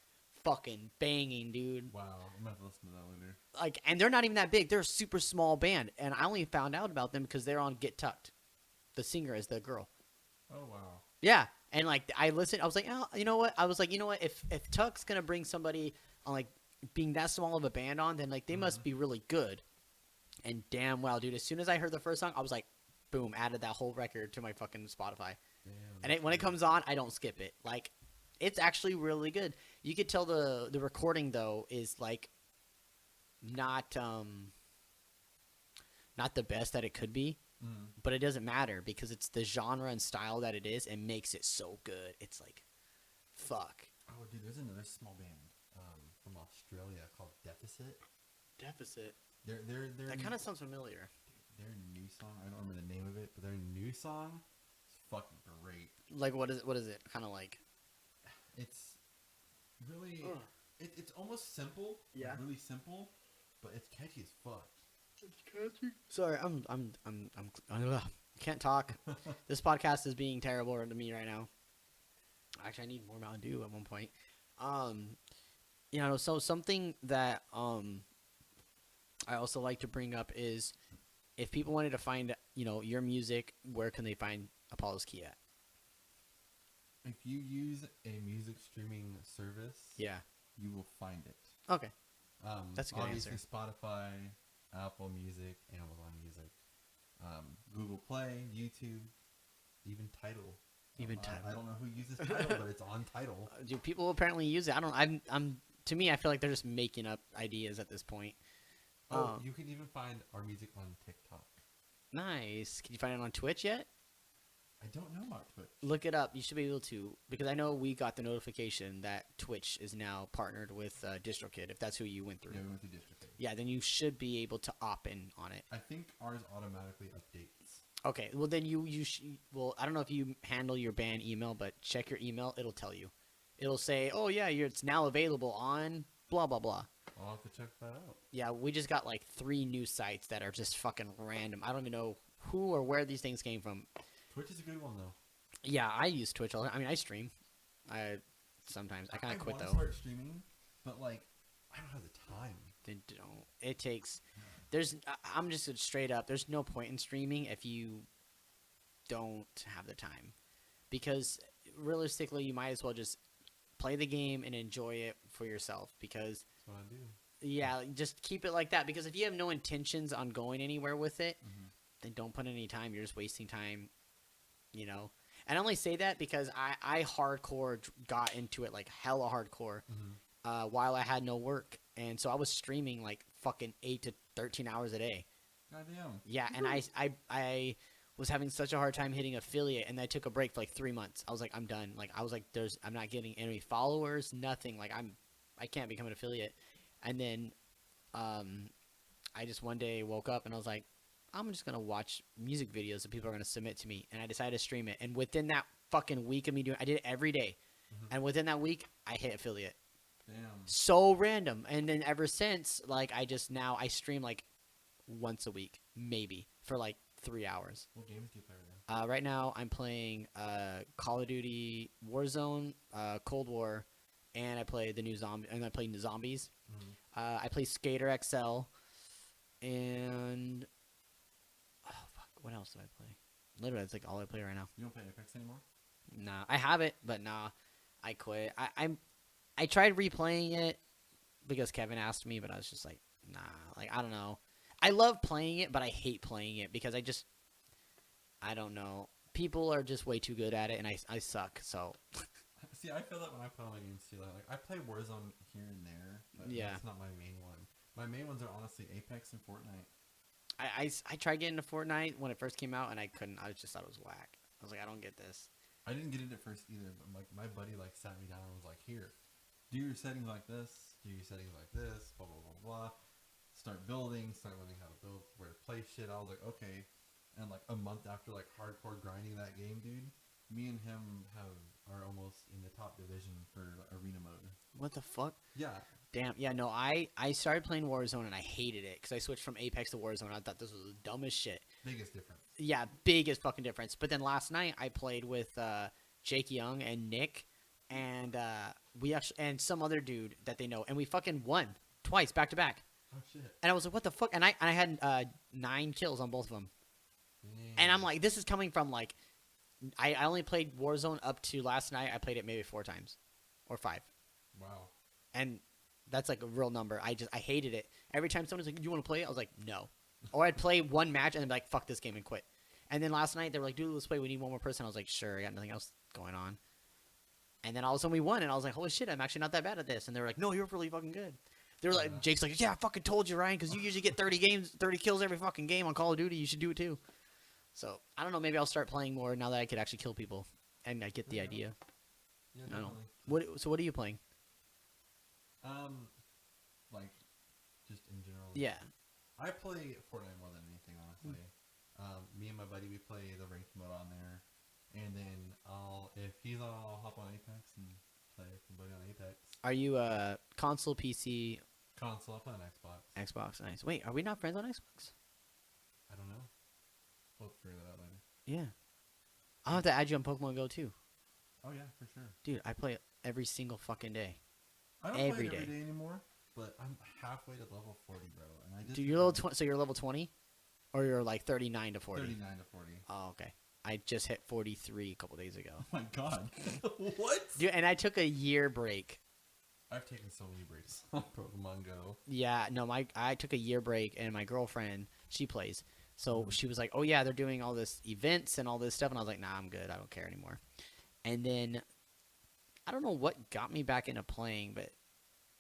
Speaker 1: fucking banging, dude.
Speaker 2: Wow, I'm gonna have to listen to that later.
Speaker 1: Like, and they're not even that big. They're a super small band, and I only found out about them because they're on Get Tucked. The singer is the girl.
Speaker 2: Oh wow.
Speaker 1: Yeah, and like I listened, I was like, oh, you know what? If Tuck's gonna bring somebody on like being that small of a band on, then like they must be really good. And damn well, dude. As soon as I heard the first song, I was like, boom, added that whole record to my fucking Spotify.
Speaker 2: Damn,
Speaker 1: And when it comes on, I don't skip it. Like, it's actually really good. You could tell the recording, though, is like not not the best that it could be, but it doesn't matter because it's the genre and style that it is and makes it so good. It's like, fuck.
Speaker 2: Oh, dude, there's another small band from Australia called Deficit.
Speaker 1: Deficit.
Speaker 2: They're
Speaker 1: That kind of sounds familiar.
Speaker 2: Their new song, I don't remember the name of it, but their new song is fucking great.
Speaker 1: Like, what is it? Kind of like.
Speaker 2: It's really, it's almost simple.
Speaker 1: Yeah.
Speaker 2: Like really simple, but it's catchy as fuck.
Speaker 1: It's catchy. Sorry, I'm can't talk. This podcast is being terrible to me right now. Actually, I need more Mountain Dew at one point. You know, so something that I also like to bring up is if people wanted to find, you know, your music, where can they find Apollo's Key at?
Speaker 2: If you use a music streaming service,
Speaker 1: Yeah.
Speaker 2: you will find it.
Speaker 1: Okay. That's a good
Speaker 2: obviously
Speaker 1: answer.
Speaker 2: Spotify, Apple Music, Amazon Music, Google Play, YouTube, even Tidal.
Speaker 1: Even Tidal.
Speaker 2: I don't know who uses Tidal, but it's on Tidal.
Speaker 1: Do people apparently use it? I don't. I'm. To me, I feel like they're just making up ideas at this point.
Speaker 2: Oh, you can even find our music on TikTok.
Speaker 1: Nice. Can you find it on Twitch yet?
Speaker 2: I don't know about Twitch.
Speaker 1: Look it up. You should be able to, because I know we got the notification that Twitch is now partnered with DistroKid. If that's who you went through.
Speaker 2: Yeah, we went through DistroKid.
Speaker 1: Yeah, then you should be able to opt in on it.
Speaker 2: I think ours automatically updates.
Speaker 1: Okay, well then well, I don't know if you handle your band email, but check your email. It'll tell you. It'll say, oh yeah, it's now available on blah blah blah.
Speaker 2: I'll have to check that out.
Speaker 1: Yeah, we just got like 3 new sites that are just fucking random. I don't even know who or where these things came from.
Speaker 2: Twitch is a good one though.
Speaker 1: Yeah, I use Twitch all the time. I mean, I stream. Sometimes I kind of quit though.
Speaker 2: I want to start streaming, but like I don't have the time.
Speaker 1: They don't. It takes. I'm just straight up. There's no point in streaming if you don't have the time, because realistically, you might as well just play the game and enjoy it for yourself. Because
Speaker 2: that's what I do.
Speaker 1: Yeah, just keep it like that. Because if you have no intentions on going anywhere with it, then don't put any time. You're just wasting time. You know. And I only say that because I hardcore got into it, like hella hardcore, while I had no work. And so I was streaming like fucking 8 to 13 hours a day.
Speaker 2: Goddamn.
Speaker 1: Yeah, and I was having such a hard time hitting affiliate, and I took a break for like 3 months. I was like, I'm done. Like I was like, I'm not getting any followers, nothing. Like I can't become an affiliate. And then I just one day woke up and I was like, I'm just gonna watch music videos that people are gonna submit to me, and I decided to stream it. And within that fucking week of me doing, I did it every day, and within that week, I hit affiliate.
Speaker 2: Damn.
Speaker 1: So random. And then ever since, like I stream like once a week, maybe for like 3 hours.
Speaker 2: What games do you play right now?
Speaker 1: Right now, I'm playing Call of Duty Warzone, Cold War, and I play the new Zombies. I play Skater XL, and what else do I play? Literally, that's like all I play right now.
Speaker 2: You don't play Apex anymore?
Speaker 1: Nah, I have it, but nah, I quit. I tried replaying it because Kevin asked me, but I was just like, nah, like I don't know. I love playing it, but I hate playing it because I don't know. People are just way too good at it, and I suck. So.
Speaker 2: See, I feel that when I play my games too. Like I play Warzone here and there, but that's not my main one. My main ones are honestly Apex and Fortnite.
Speaker 1: I tried getting into Fortnite when it first came out, and I couldn't. I just thought it was whack. I was like, I don't get this.
Speaker 2: I didn't get it at first either, but like my buddy like sat me down and was like, "Here, do your settings like this. Do your settings like this. Blah blah blah blah. Start building. Start learning how to build, where to play shit." I was like, "Okay." And like a month after like hardcore grinding that game, dude, me and him are almost in the top division for arena mode.
Speaker 1: What the fuck?
Speaker 2: Yeah.
Speaker 1: Damn. Yeah. No. I started playing Warzone and I hated it because I switched from Apex to Warzone. I thought this was the dumbest shit.
Speaker 2: Biggest difference.
Speaker 1: Yeah, biggest fucking difference. But then last night I played with Jake Young and Nick, and we actually and some other dude that they know, and we fucking won twice back to back.
Speaker 2: Oh shit.
Speaker 1: And I was like, what the fuck? And I had 9 kills on both of them. And I'm like, this is coming from like, I only played Warzone up to last night. I played it maybe 4 times, or 5.
Speaker 2: Wow.
Speaker 1: And that's like a real number. I hated it. Every time someone's like, "Do you want to play it?" I was like, "No." Or I'd play one match and then be like, "Fuck this game," and quit. And then last night they were like, "Dude, let's play. We need one more person." I was like, "Sure." I got nothing else going on. And then all of a sudden we won, and I was like, "Holy shit, I'm actually not that bad at this." And they were like, "No, you're really fucking good." They're like, Jake's like, yeah, I fucking told you, Ryan, because you usually get 30 kills every fucking game on Call of Duty. You should do it too. So I don't know. Maybe I'll start playing more now that I could actually kill people, and I get the idea.
Speaker 2: Yeah,
Speaker 1: I don't know. So what are you playing?
Speaker 2: Like, just in general.
Speaker 1: Yeah.
Speaker 2: I play Fortnite more than anything, honestly. Me and my buddy, we play the ranked mode on there, and then if he's on, I'll hop on Apex and play with somebody on Apex.
Speaker 1: Are you console, PC?
Speaker 2: Console. I play on Xbox.
Speaker 1: Xbox, nice. Wait, are we not friends on Xbox?
Speaker 2: I don't know. We'll figure that out later.
Speaker 1: Yeah. I'll have to add you on Pokemon Go too.
Speaker 2: Oh yeah, for sure.
Speaker 1: Dude, I play it every single fucking day.
Speaker 2: I don't
Speaker 1: every
Speaker 2: play it
Speaker 1: day.
Speaker 2: every day anymore, but I'm halfway to level 40, bro. And I just
Speaker 1: Dude, you're level so you're level 20, or you're like 39 to 40.
Speaker 2: 39 to 40.
Speaker 1: Oh, okay. I just hit 43 a couple days ago.
Speaker 2: Oh my god. What?
Speaker 1: Dude, and I took a year break.
Speaker 2: I've taken so many breaks on Pokemon Go.
Speaker 1: Yeah, no, I took a year break, and my girlfriend, she plays. So she was like, oh, yeah, they're doing all this events and all this stuff. And I was like, nah, I'm good. I don't care anymore. And then I don't know what got me back into playing, but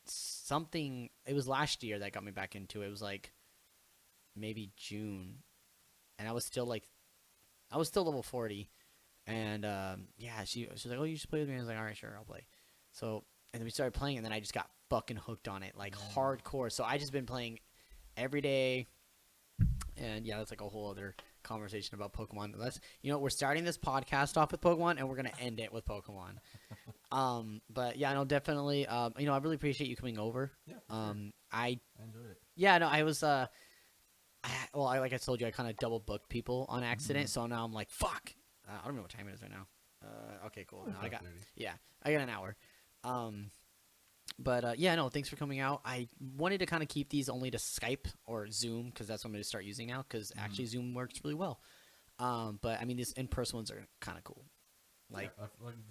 Speaker 1: something – it was last year that got me back into it. It was like maybe June. And I was still level 40. And, yeah, she was like, oh, you should play with me. I was like, all right, sure, I'll play. So – and then we started playing, and then I just got fucking hooked on it, like hardcore. So I just been playing every day. And yeah, that's like a whole other conversation about Pokemon. We're starting this podcast off with Pokemon, and we're gonna end it with Pokemon. But yeah, no, definitely. I really appreciate you coming over.
Speaker 2: Yeah. Sure. I enjoyed it.
Speaker 1: Yeah, no, I was. Like I told you, I kind of double booked people on accident, so now I'm like, fuck. I don't know what time it is right now. Okay, cool. No, I got an hour. But yeah, no, thanks for coming out. I wanted to kind of keep these only to Skype or Zoom because that's what I'm going to start using now because actually Zoom works really well. But I mean, these in-person ones are kind of cool. Like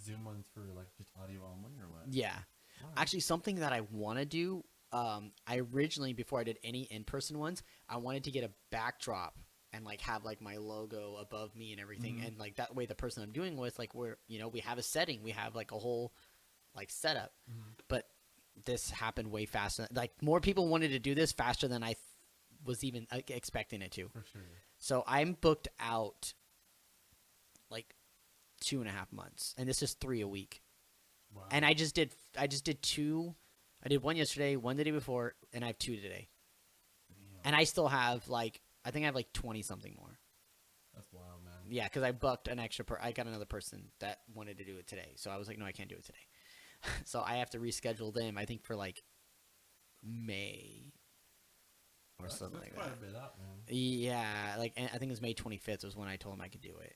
Speaker 2: Zoom ones for like just audio only or what?
Speaker 1: Yeah. Wow. Actually, something that I want to do, I originally, before I did any in-person ones, I wanted to get a backdrop and like have like my logo above me and everything. And like that way the person I'm doing with, like we have a setting, we have like a whole like setup. But this happened way faster. Like more people wanted to do this faster than I was even expecting it to. For sure. So I'm booked out like 2.5 months, and this is 3 a week. Wow. And I just did 2. I did 1 yesterday, 1 the day before, and I have 2 today. Damn. And I still have I think I have 20 something more.
Speaker 2: That's wild, man.
Speaker 1: Yeah, because I booked an extra. I got another person that wanted to do it today, so I was like, no, I can't do it today. So I have to reschedule them, I think, for May or something like that. That's quite a bit up, man. Yeah, I think it was May 25th was when I told him I could do it.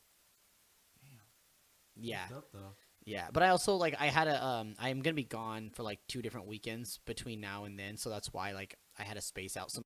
Speaker 1: Damn. Yeah. That's dope, though. Yeah, but I also I had I'm gonna be gone for 2 different weekends between now and then, so that's why I had to space out some